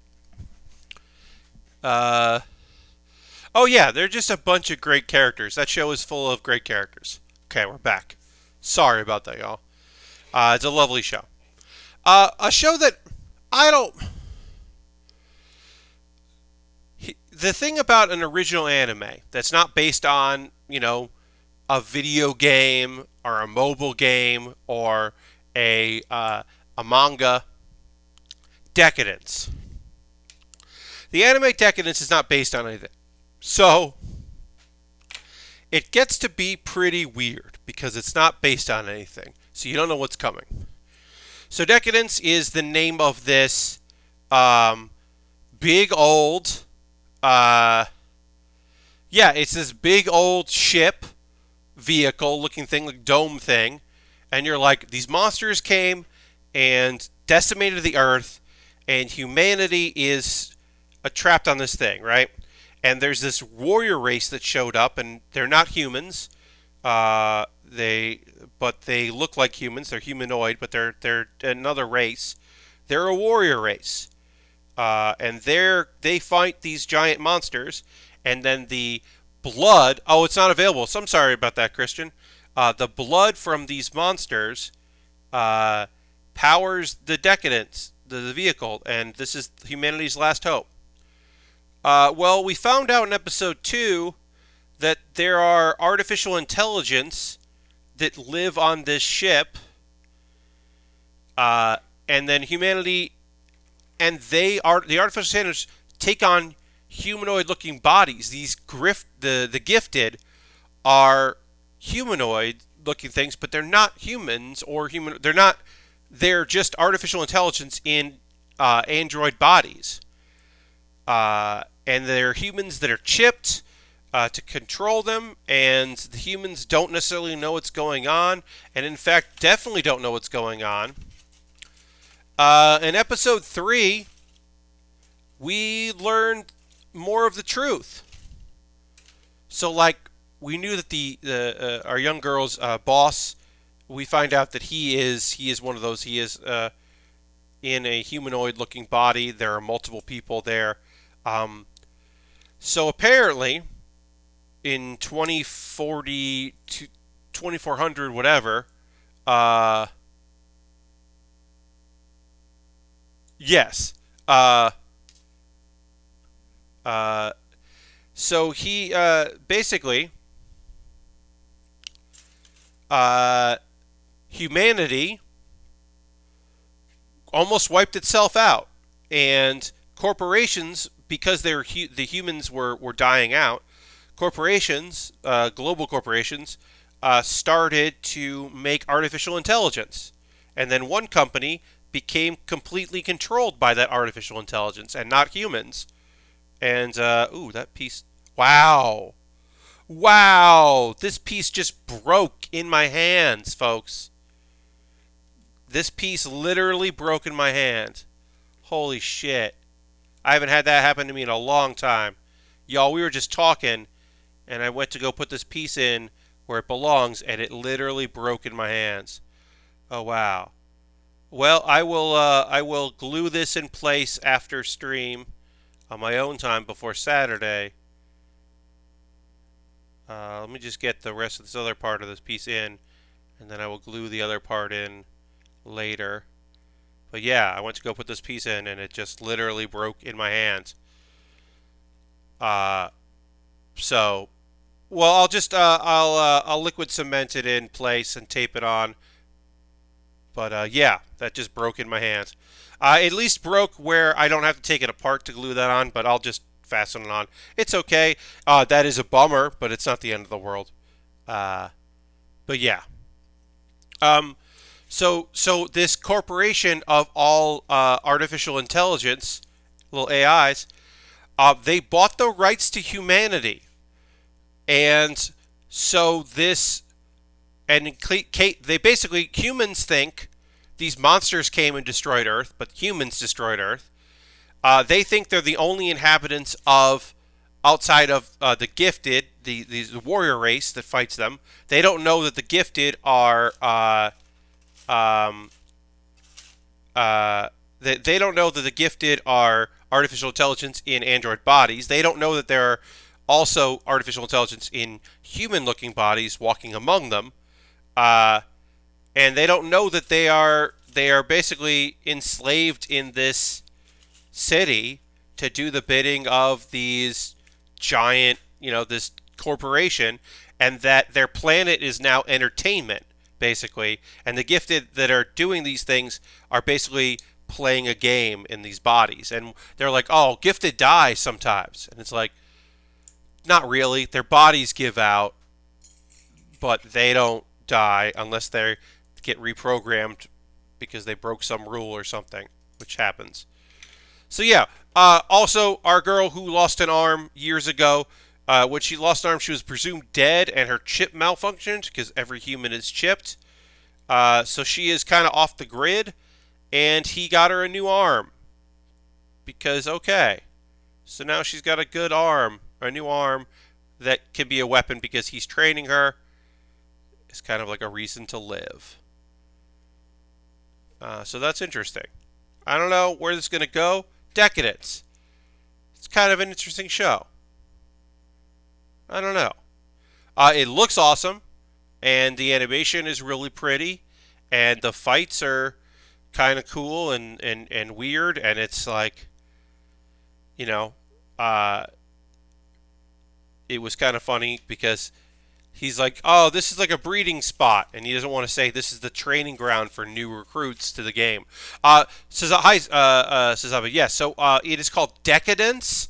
Uh, oh yeah, they're just a bunch of great characters. That show is full of great characters. Okay, we're back. Sorry about that, y'all. It's a lovely show. A show that I don't. The thing about an original anime that's not based on, a video game or a mobile game or a manga, Decadence. The anime Decadence is not based on anything. So, it gets to be pretty weird because it's not based on anything. So you don't know what's coming. So Decadence is the name of this big old yeah, it's this big old ship vehicle looking thing, like dome thing, and you're like, these monsters came and decimated the Earth, and humanity is trapped on this thing, right? And there's this warrior race that showed up, and they're not humans. They but they look like humans. They're humanoid, but they're another race. They're a warrior race, and they fight these giant monsters, and then the blood. Oh, it's not available. So I'm sorry about that, Christian. The blood from these monsters uh, powers the decadence, the vehicle, and this is humanity's last hope. Well, we found out in episode 2 that there are artificial intelligence that live on this ship, uh, and then humanity and the artificial standards take on humanoid-looking bodies. The gifted are humanoid-looking things, but they're not humans or human. They're not. They're just artificial intelligence in android bodies, and they're humans that are chipped to control them, and the humans don't necessarily know what's going on, and in fact, definitely don't know what's going on. In episode 3, we learned more of the truth. So, like, we knew that the our young girl's boss. We find out that he is one of those. He is in a humanoid-looking body. There are multiple people there. So apparently, in 2040 to 2400, whatever. Yes. So he basically humanity almost wiped itself out, and corporations, because the humans were dying out, corporations, global corporations, started to make artificial intelligence, and then one company became completely controlled by that artificial intelligence and not humans. And ooh, that piece! Wow, wow! This piece just broke in my hands, folks. This piece literally broke in my hand. Holy shit! I haven't had that happen to me in a long time. Y'all, we were just talking, and I went to go put this piece in where it belongs, and it literally broke in my hands. Oh wow. Well, I will glue this in place after stream on my own time before Saturday. Let me just get the rest of this other part of this piece in, and then I will glue the other part in later. But yeah, I went to go put this piece in, and it just literally broke in my hands. So, well, I'll liquid cement it in place and tape it on. But yeah, that just broke in my hands. At least broke where I don't have to take it apart to glue that on, but I'll just fasten it on. It's okay. That is a bummer, but it's not the end of the world. But yeah. So this corporation of all artificial intelligence, little AIs, they bought the rights to humanity, and so this, and they basically, humans think these monsters came and destroyed Earth, but humans destroyed Earth. They think they're the only inhabitants of outside of the gifted, the warrior race that fights them. They don't know that the gifted are they don't know that the gifted are artificial intelligence in android bodies. They don't know that there are also artificial intelligence in human-looking bodies walking among them, and they don't know that they are basically enslaved in this city to do the bidding of these giant, this corporation, and that their planet is now entertainment, basically, and the gifted that are doing these things are basically playing a game in these bodies, and they're like, oh, gifted die sometimes, and it's like, not really. Their bodies give out, but they don't die unless they get reprogrammed because they broke some rule or something, which happens. So yeah, also our girl who lost an arm years ago, when she lost an arm, she was presumed dead, and her chip malfunctioned because every human is chipped. So she is kind of off the grid, and he got her a new arm because okay, so now she's got a good arm, a new arm that can be a weapon because he's training her. It's kind of like a reason to live. So that's interesting. I don't know where this is going to go. DECA-DENCE. It's kind of an interesting show. I don't know. It looks awesome, and the animation is really pretty, and the fights are kind of cool and weird, and it's like, it was kind of funny because he's like, "Oh, this is like a breeding spot," and he doesn't want to say this is the training ground for new recruits to the game. Says hi, Sazabe. Yes, so it is called DECA-DENCE,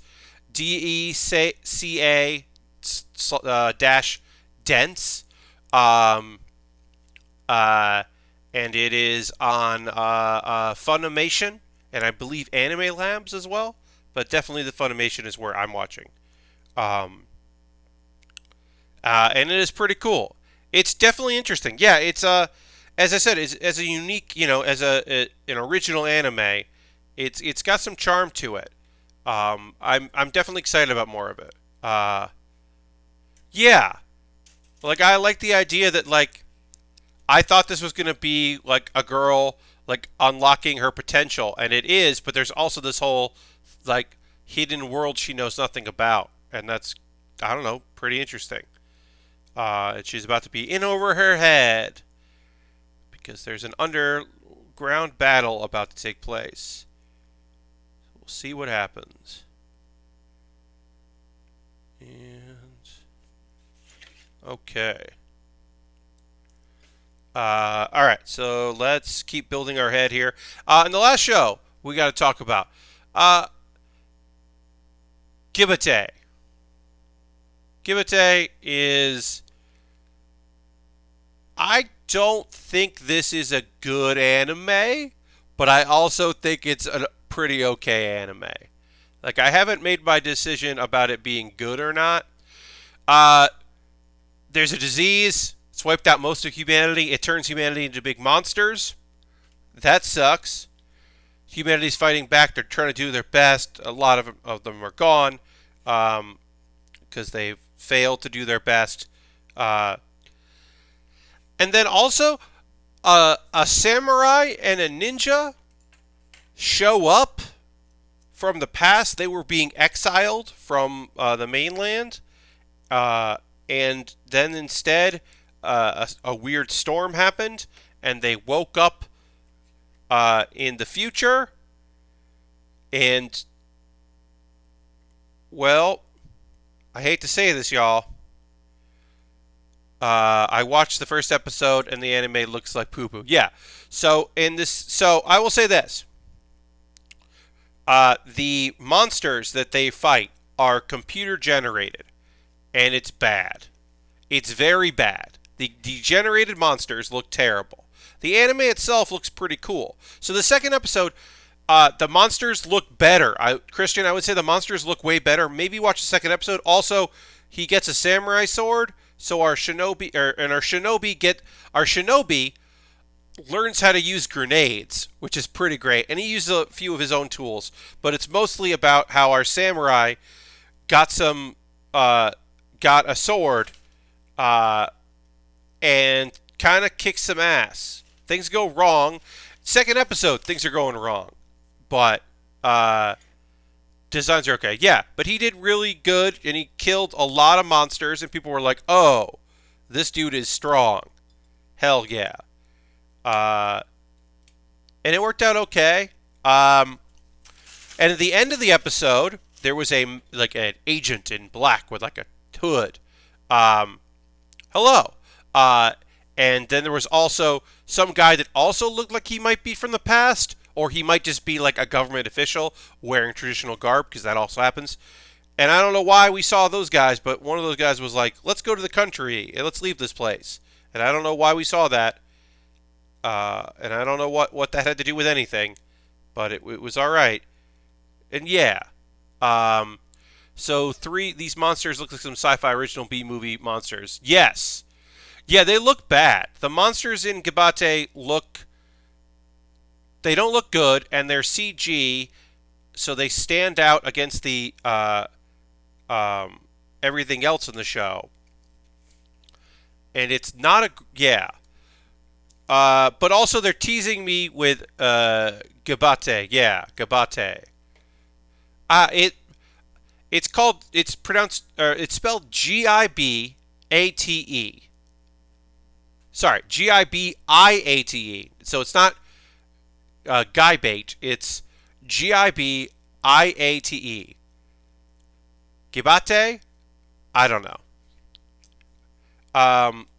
DECA dash dense, um, uh, and it is on Funimation, and I believe Anime Labs as well. But definitely the Funimation is where I'm watching. Um, and it is pretty cool. It's definitely interesting. Yeah, it's as I said, as a unique, as an original anime, it's got some charm to it. I'm definitely excited about more of it. Yeah, like I like the idea that like I thought this was gonna be like a girl like unlocking her potential, and it is, but there's also this whole like hidden world she knows nothing about, and that's I don't know, pretty interesting. And she's about to be in over her head because there's an underground battle about to take place. We'll see what happens. And okay. All right, so let's keep building our head here. In the last show, we got to talk about GIBIATE. GIBIATE is. I don't think this is a good anime, but I also think it's a pretty okay anime. Like, I haven't made my decision about it being good or not. Uh, there's a disease. It's wiped out most of humanity. It turns humanity into big monsters. That sucks. Humanity's fighting back. They're trying to do their best. A lot of them are gone because they failed to do their best. And then also, a samurai and a ninja show up from the past. They were being exiled from the mainland. And then instead, a weird storm happened, and they woke up in the future. And, well, I hate to say this, y'all. I watched the first episode, and the anime looks like poo-poo. Yeah. So I will say this: the monsters that they fight are computer generated, and it's bad. It's very bad. The generated monsters look terrible. The anime itself looks pretty cool. So the second episode, the monsters look better. Christian, I would say the monsters look way better. Maybe watch the second episode. Also, he gets a samurai sword. So our shinobi learns how to use grenades, which is pretty great, and he uses a few of his own tools. But it's mostly about how our samurai got a sword, and kind of kicked some ass. Things go wrong. Second episode, things are going wrong, but designs are okay. Yeah, but he did really good, and he killed a lot of monsters, and people were like, oh, this dude is strong. Hell yeah. And it worked out okay. And at the end of the episode, there was an agent in black with like a hood. Hello. And then there was also some guy that also looked like he might be from the past, or he might just be like a government official wearing traditional garb, because that also happens. And I don't know why we saw those guys, but one of those guys was like, let's go to the country and let's leave this place. And I don't know why we saw that. And I don't know what that had to do with anything, but it was all right. And yeah. So these monsters look like some sci-fi original B-movie monsters. Yes. Yeah, they look bad. The monsters in GIBIATE they don't look good, and they're CG, so they stand out against the everything else in the show. And it's not but also they're teasing me with GIBIATE. Yeah, GIBIATE. It's spelled GIBATE. Sorry, GIBIATE. So it's not GIBATE. It's GIBIATE. GIBIATE. I don't know.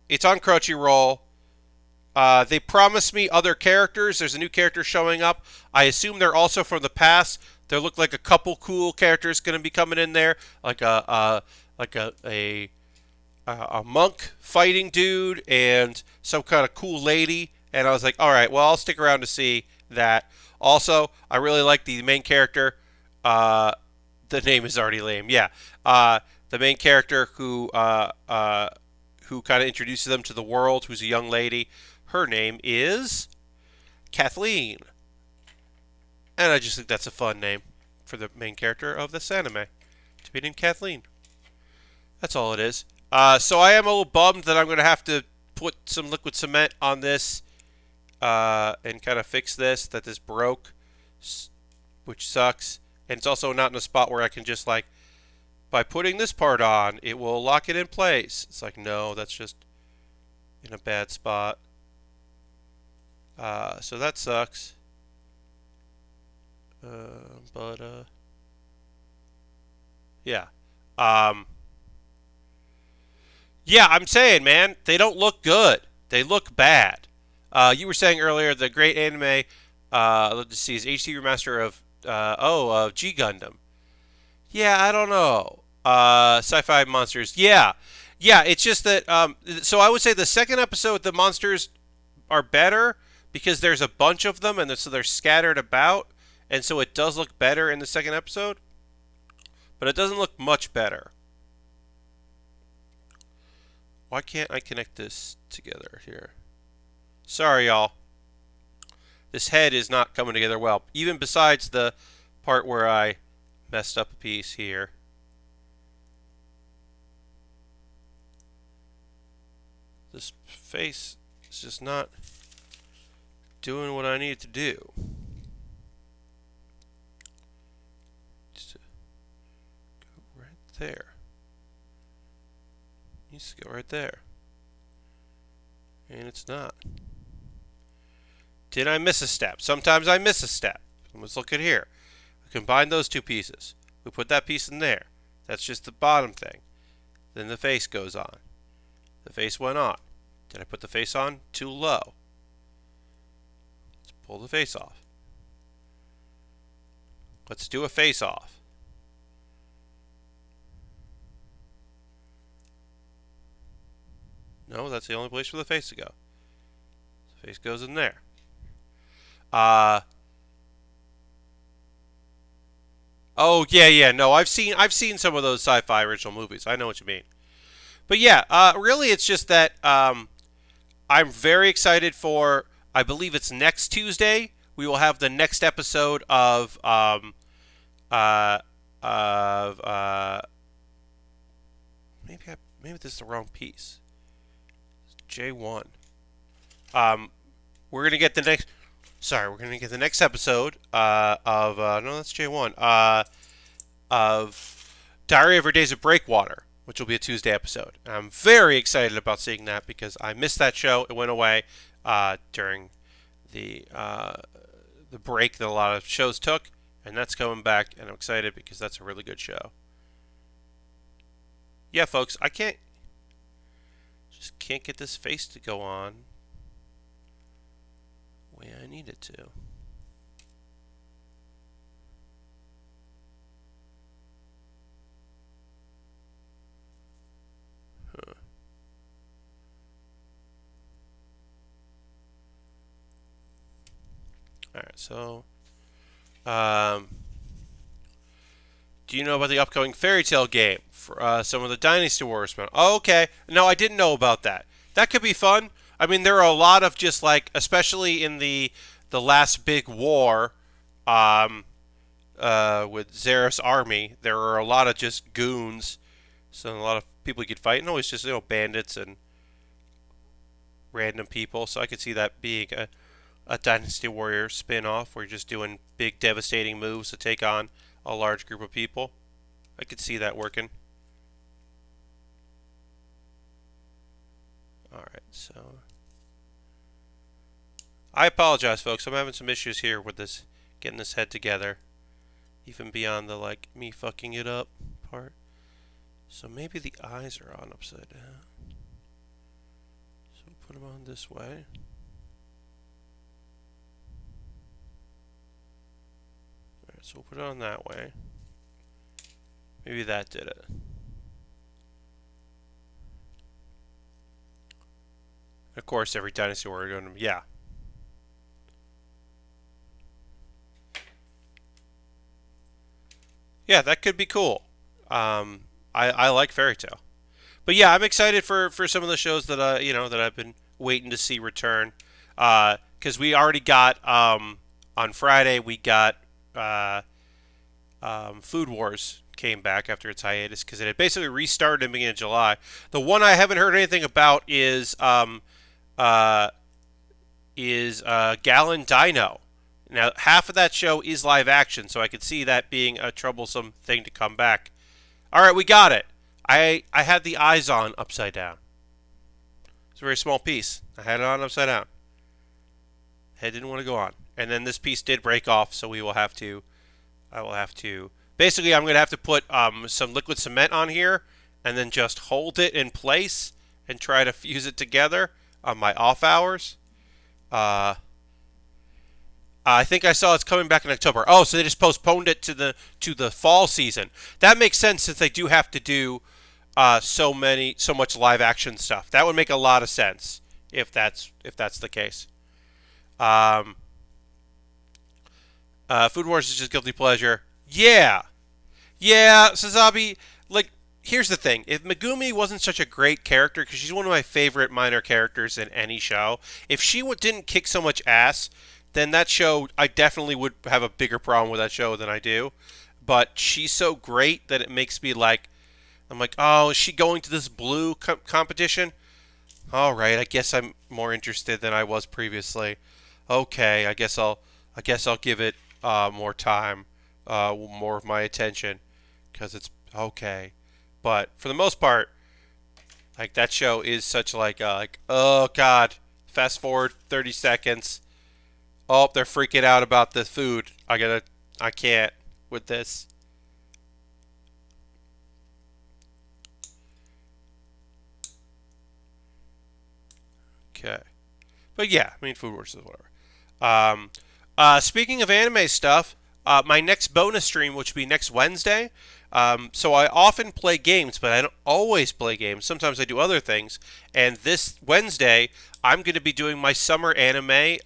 It's on Crunchyroll. They promised me other characters. There's a new character showing up. I assume they're also from the past. There look like a couple cool characters going to be coming in there, like a monk fighting dude and some kind of cool lady. And I was like, all right, well, I'll stick around to see that. Also, I really like the main character. Uh, the name is already lame. Yeah, the main character who kind of introduces them to the world, who's a young lady. Her name is Kathleen, and I just think that's a fun name for the main character of this anime to be named Kathleen. That's all it is. So I am a little bummed that I'm going to have to put some liquid cement on this and kind of fix this. That this broke, which sucks. And it's also not in a spot where I can just like, by putting this part on, it will lock it in place. It's like, no, that's just in a bad spot. So that sucks. But yeah. Yeah, I'm saying, man, they don't look good. They look bad. You were saying earlier the great anime, let's see, is HD remaster of G Gundam. Yeah, I don't know. Sci-fi monsters. Yeah, yeah. It's just that. So I would say the second episode, the monsters are better because there's a bunch of them, and so they're scattered about, and so it does look better in the second episode. But it doesn't look much better. Why can't I connect this together here? Sorry, y'all. This head is not coming together well. Even besides the part where I messed up a piece here. This face is just not doing what I need it to do. Just to go right there. Needs to go right there. And it's not. Did I miss a step? Sometimes I miss a step. Let's look at here. We combine those two pieces. We put that piece in there. That's just the bottom thing. Then the face goes on. The face went on. Did I put the face on? Too low. Let's pull the face off. Let's do a face off. No, that's the only place for the face to go. The face goes in there. Oh yeah. No, I've seen some of those sci-fi original movies. I know what you mean. But yeah, really, it's just that I'm very excited for. I believe it's next Tuesday. We will have the next episode of maybe this is the wrong piece. J1. We're gonna get the next. Sorry, we're gonna get the next episode of no, that's J1 of Diary of Her Days of Breakwater, which will be a Tuesday episode. And I'm very excited about seeing that because I missed that show. It went away during the break that a lot of shows took, and that's coming back. And I'm excited because that's a really good show. Yeah, folks, I just can't get this face to go on the way I need it to. Huh. Alright, so do you know about the upcoming Fairy Tail game for some of the Dynasty Warriors? Oh, okay. No, I didn't know about that. That could be fun. I mean, there are a lot of just like, especially in the last big war, with Zereth's army, there are a lot of just goons, so a lot of people you could fight, and always just bandits and random people. So I could see that being a Dynasty Warrior spin-off where you're just doing big devastating moves to take on a large group of people. I could see that working. Alright, so I apologize, folks. I'm having some issues here with this, getting this head together, even beyond the like me fucking it up part. So maybe the eyes are on upside down. So we'll put them on this way. Alright, so we'll put it on that way. Maybe that did it. Of course, every dinosaur we're going to... Yeah. Yeah, that could be cool. I like Fairy Tale. But yeah, I'm excited for some of the shows that that I've been waiting to see return. Because we already got on Friday we got Food Wars came back after its hiatus because it had basically restarted in the beginning of July. The one I haven't heard anything about uh, Gallon Dino. Now, half of that show is live action, so I could see that being a troublesome thing to come back. All right, we got it. I had the eyes on upside down. It's a very small piece. I had it on upside down. Head didn't want to go on, and then this piece did break off, so we will have to. I will have to. Basically, I'm going to have to put some liquid cement on here, and then just hold it in place and try to fuse it together on my off hours. I think I saw it's coming back in October. Oh, so they just postponed it to the fall season. That makes sense since they do have to do so much live action stuff. That would make a lot of sense if that's the case. Um, Food Wars is just guilty pleasure. Yeah, yeah, Sazabi. Like, here's the thing: if Megumi wasn't such a great character, because she's one of my favorite minor characters in any show, if she didn't kick so much ass, then that show, I definitely would have a bigger problem with that show than I do. But she's so great that it makes me like, I'm like, oh, is she going to this blue competition? All right, I guess I'm more interested than I was previously. Okay, I guess I'll give it more time, more of my attention, because it's okay. But for the most part, like that show is such like oh god, fast forward 30 seconds. Oh, they're freaking out about the food. I can't with this. Okay. But yeah, I mean, Food Wars is whatever. Speaking of anime stuff, my next bonus stream, which will be next Wednesday. So I often play games, but I don't always play games. Sometimes I do other things. And this Wednesday, I'm going to be doing my summer anime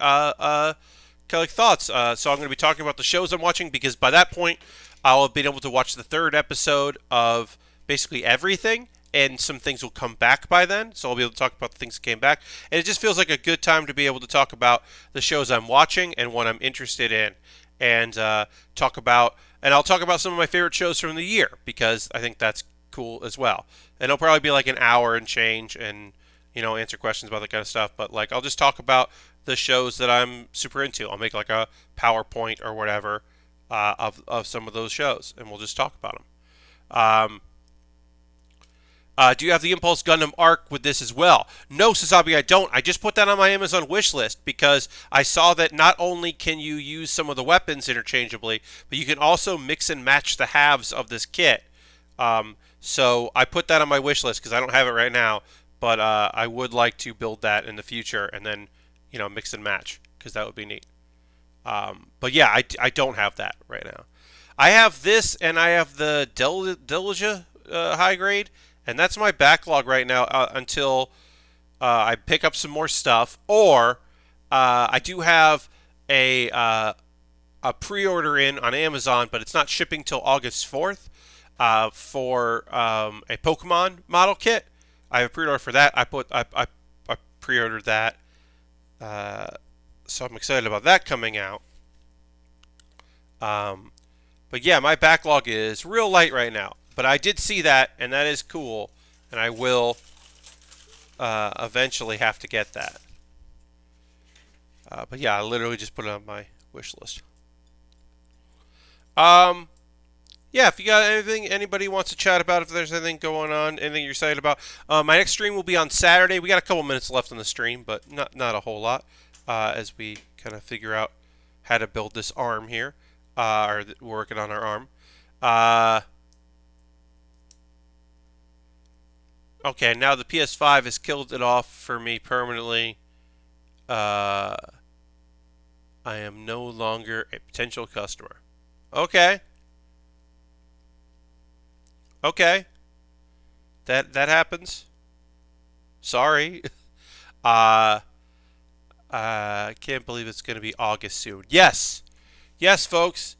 kind of thoughts. So I'm going to be talking about the shows I'm watching because by that point, I'll have been able to watch the third episode of basically everything, and some things will come back by then. So I'll be able to talk about the things that came back. And it just feels like a good time to be able to talk about the shows I'm watching and what I'm interested in, and I'll talk about some of my favorite shows from the year because I think that's cool as well. And it'll probably be like an hour and change, and answer questions about that kind of stuff. But like I'll just talk about the shows that I'm super into. I'll make like a PowerPoint or whatever of some of those shows, and we'll just talk about them. Um, do you have the Impulse Gundam arc with this as well? No, Sasabi, I don't. I just put that on my Amazon wish list because I saw that not only can you use some of the weapons interchangeably, but you can also mix and match the halves of this kit. So I put that on my wish list because I don't have it right now, but I would like to build that in the future and then, mix and match because that would be neat. But yeah, I don't have that right now. I have this and I have the Diligent high grade, and that's my backlog right now until I pick up some more stuff, or I do have a pre-order in on Amazon, but it's not shipping till August 4th for a Pokemon model kit. I have a pre-order for that. I pre-ordered that, so I'm excited about that coming out. But yeah, my backlog is real light right now. But I did see that, and that is cool, and I will eventually have to get that. But yeah, I literally just put it on my wish list. Yeah, if you got anything, anybody wants to chat about, if there's anything going on, anything you're excited about. My next stream will be on Saturday. We got a couple minutes left on the stream, but not a whole lot, as we kind of figure out how to build this arm here. We're working on our arm. Okay, now the PS5 has killed it off for me permanently. Uh, I am no longer a potential customer. Okay. Okay. That happens. Sorry. Uh, I can't believe it's going to be August soon. Yes. Yes, folks.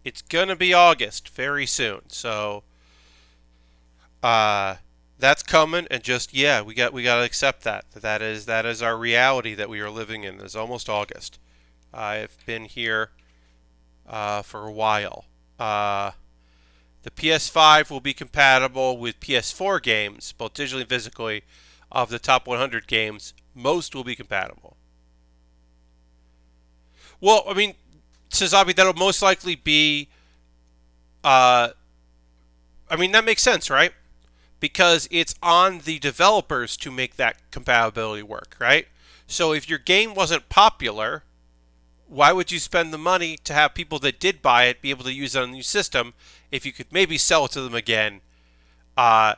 It's going to be August very soon. So, uh, that's coming, and just yeah, we got to accept that. That is our reality that we are living in. It's almost August. I've been here for a while. The PS5 will be compatible with PS4 games, both digitally and physically. Of the top 100 games, most will be compatible. Well, I mean, Sazabi, that'll most likely be. Uh, I mean, that makes sense, right? Because it's on the developers to make that compatibility work, right? So if your game wasn't popular, why would you spend the money to have people that did buy it be able to use it on the new system if you could maybe sell it to them again? Uh,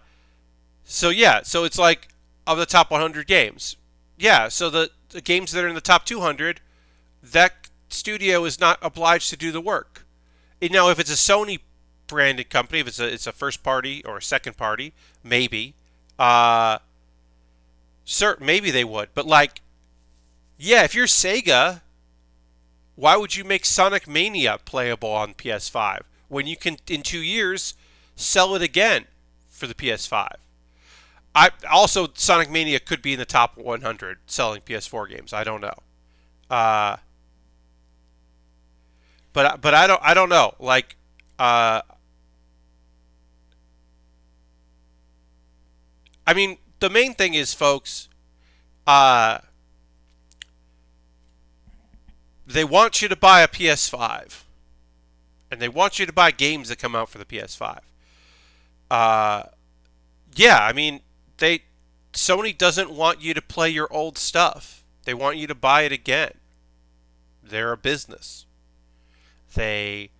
so yeah, so it's like of the top 100 games. Yeah, so the games that are in the top 200, that studio is not obliged to do the work. Now, if it's a Sony branded company, if it's a first party or a second party, maybe, uh, certain maybe they would. But like, yeah, if you're Sega, why would you make Sonic Mania playable on PS5 when you can in 2 years sell it again for the PS5? I also Sonic Mania could be in the top 100 selling PS4 games. I don't know. Uh, but I don't know. Like, uh, I mean, the main thing is, folks, uh, they want you to buy a PS5, and they want you to buy games that come out for the PS5. Uh, yeah, I mean, they Sony doesn't want you to play your old stuff. They want you to buy it again. They're a business. They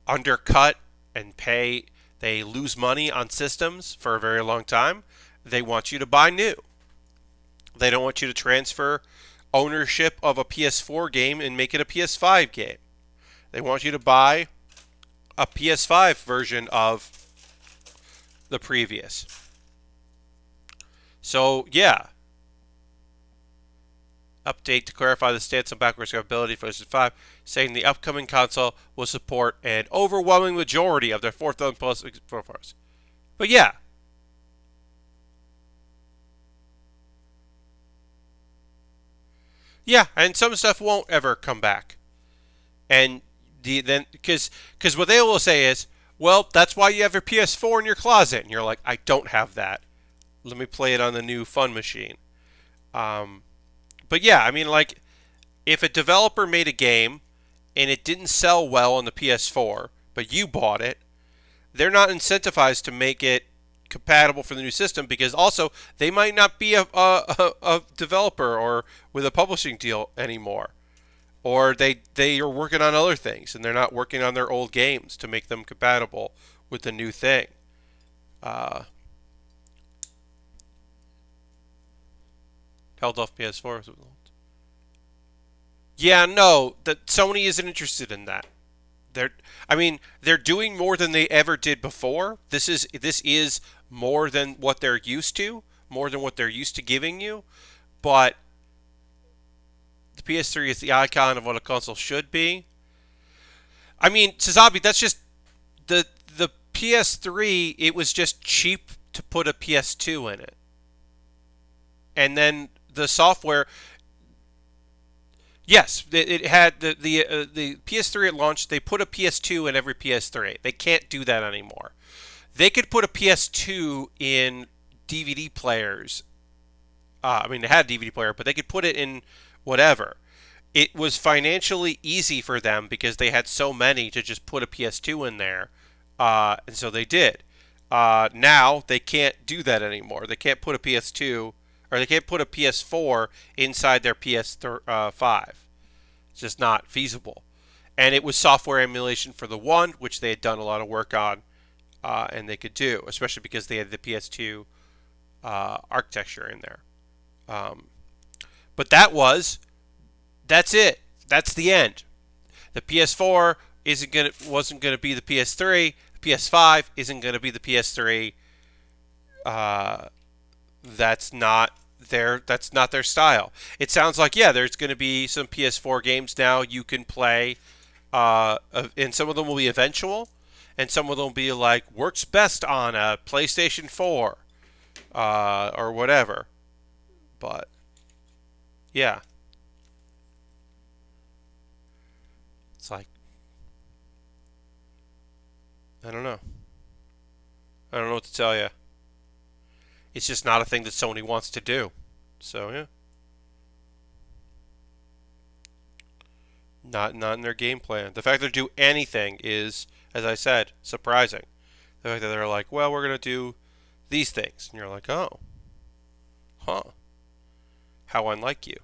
undercut and pay. They lose money on systems for a very long time. They want you to buy new. They don't want you to transfer ownership of a PS4 game and make it a PS5 game. They want you to buy a PS5 version of the previous. So, yeah. Update to clarify the stance on backwards compatibility for PlayStation 5, saying the upcoming console will support an overwhelming majority of their 4,000 plus performers. But yeah. Yeah, and some stuff won't ever come back. And then because what they will say is, well, that's why you have your PS4 in your closet, and you're like, I don't have that. Let me play it on the new Fun Machine. Um, but yeah, I mean, like, if a developer made a game and it didn't sell well on the PS4, but you bought it, they're not incentivized to make it compatible for the new system because also they might not be a developer or with a publishing deal anymore. Or they are working on other things and they're not working on their old games to make them compatible with the new thing. Uh, Held off PS4. Yeah, no, that Sony isn't interested in that. They're, I mean, they're doing more than they ever did before. This is more than what they're used to, more than what they're used to giving you. But the PS3 is the icon of what a console should be. I mean, Sazabi, that's just the PS3. It was just cheap to put a PS2 in it, and then the software. Yes, it had the PS3 at launch. They put a PS2 in every PS3. They can't do that anymore. They could put a PS2 in DVD players. I mean, they had a DVD player, but they could put it in whatever. It was financially easy for them because they had so many to just put a PS2 in there, and so they did. Now they can't do that anymore. They can't put a PS2 or they can't put a PS4 inside their PS5. It's just not feasible. And it was software emulation for the One, which they had done a lot of work on, and they could do, especially because they had the PS2 architecture in there. But that's it. That's the end. The PS4 wasn't gonna be the PS3. The PS5 isn't gonna be the PS3. That's not their style. It sounds like, yeah, there's going to be some PS4 games now you can play, and some of them will be eventual, and some of them will be like works best on a PlayStation 4, or whatever. But yeah, it's like, I don't know. I don't know what to tell you. It's just not a thing that Sony wants to do. So yeah, not in their game plan. The fact they do anything is, as I said, surprising. The fact that they're like, well, we're gonna do these things, and you're like, oh, huh, how unlike you.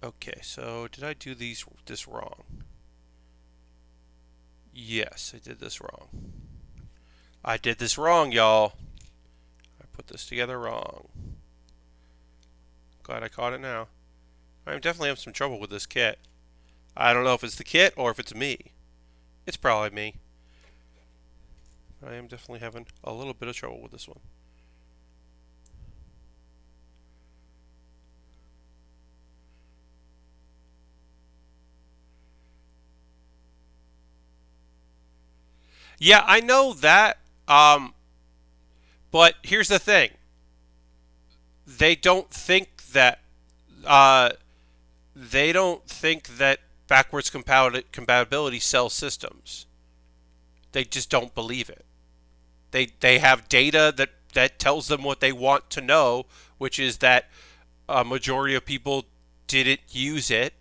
Okay, so did I do this wrong? Yes, I did this wrong. I did this wrong, y'all. I put this together wrong. Glad I caught it now. I'm definitely having some trouble with this kit. I don't know if it's the kit or if it's me. It's probably me. I am definitely having a little bit of trouble with this one. Yeah, I know that. But here's the thing. They don't think that. Uh, they don't think that backwards compatibility sells systems. They just don't believe it. They have data that tells them what they want to know, which is that a majority of people didn't use it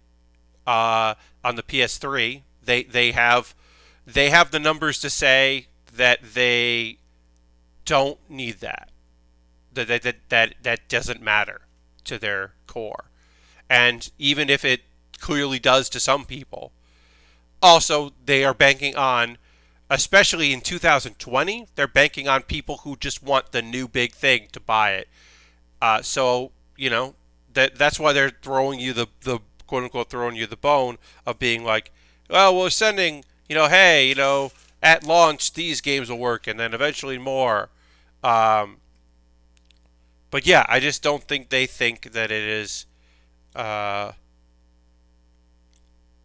on the PS3. They have the numbers to say that they don't need that. That doesn't matter to their core. And even if it clearly does to some people, also they are banking on, especially in 2020, they're banking on people who just want the new big thing to buy it. So that's why they're throwing you the quote unquote throwing you the bone of being like, well, we're sending, hey, at launch these games will work, and then eventually more. But yeah, I just don't think they think that it is uh,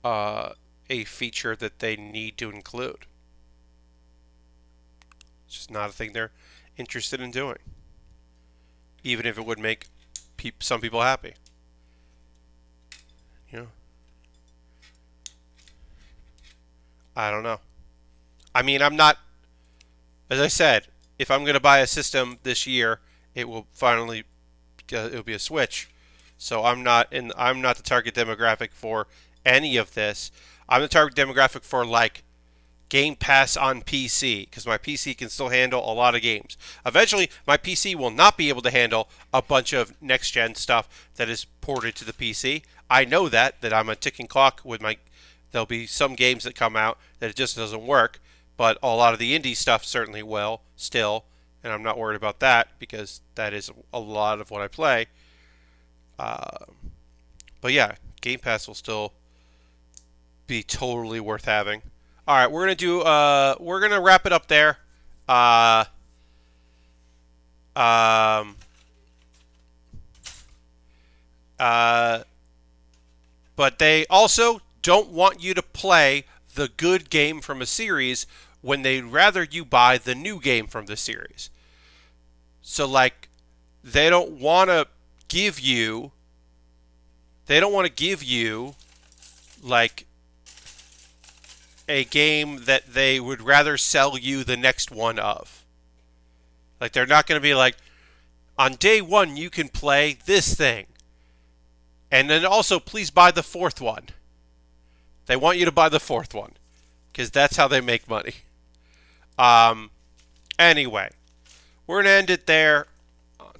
a feature that they need to include. It's just not a thing they're interested in doing, even if it would make some people happy. You know, I don't know. I mean, I'm not. As I said, if I'm going to buy a system this year, it will finally it'll be a Switch. So I'm not the target demographic for any of this. I'm the target demographic for like Game Pass on PC, because my PC can still handle a lot of games. Eventually, my PC will not be able to handle a bunch of next gen stuff that is ported to the PC. I know that I'm a ticking clock with my. There'll be some games that come out that it just doesn't work, but a lot of the indie stuff certainly will still, and I'm not worried about that because that is a lot of what I play. But yeah, Game Pass will still be totally worth having. All right, we're gonna wrap it up there. Uh, um, uh, but they also don't want you to play the good game from a series when they'd rather you buy the new game from the series. So like, they don't want to give you. They don't want to give you like a game that they would rather sell you the next one of. Like, they're not going to be like, on day one you can play this thing, and then also please buy the fourth one. They want you to buy the fourth one because that's how they make money. Anyway, we're going to end it there,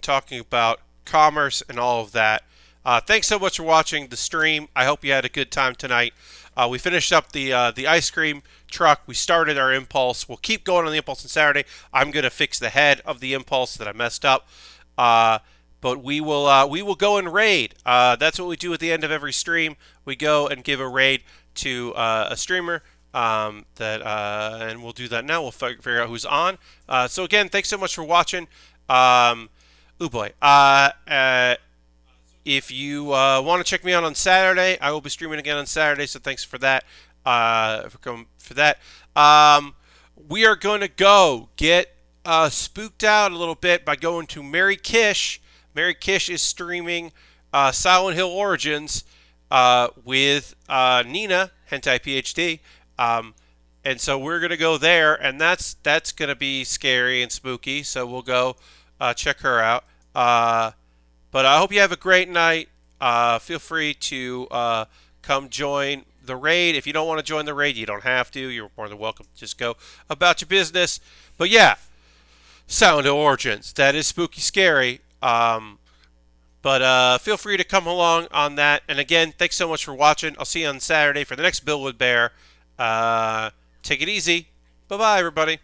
talking about commerce and all of that. Thanks so much for watching the stream. I hope you had a good time tonight. We finished up the ice cream truck. We started our impulse. We'll keep going on the impulse on Saturday. I'm gonna fix the head of the impulse that I messed up. But we will go and raid. That's what we do at the end of every stream. We go and give a raid to a streamer. And we'll do that now. We'll figure out who's on. So again, thanks so much for watching. Oh boy. If you want to check me out on Saturday, I will be streaming again on Saturday. So thanks for that. For coming for that. We are going to go get spooked out a little bit by going to Mary Kish. Mary Kish is streaming Silent Hill Origins with Nina, Hentai PhD. And so we're going to go there, and that's going to be scary and spooky. So we'll go check her out. But I hope you have a great night. Feel free to come join the raid. If you don't want to join the raid, you don't have to. You're more than welcome to just go about your business. But yeah, Silent Hill Origins. That is spooky scary. But feel free to come along on that. And again, thanks so much for watching. I'll see you on Saturday for the next Bill with Baer. Take it easy. Bye-bye, everybody.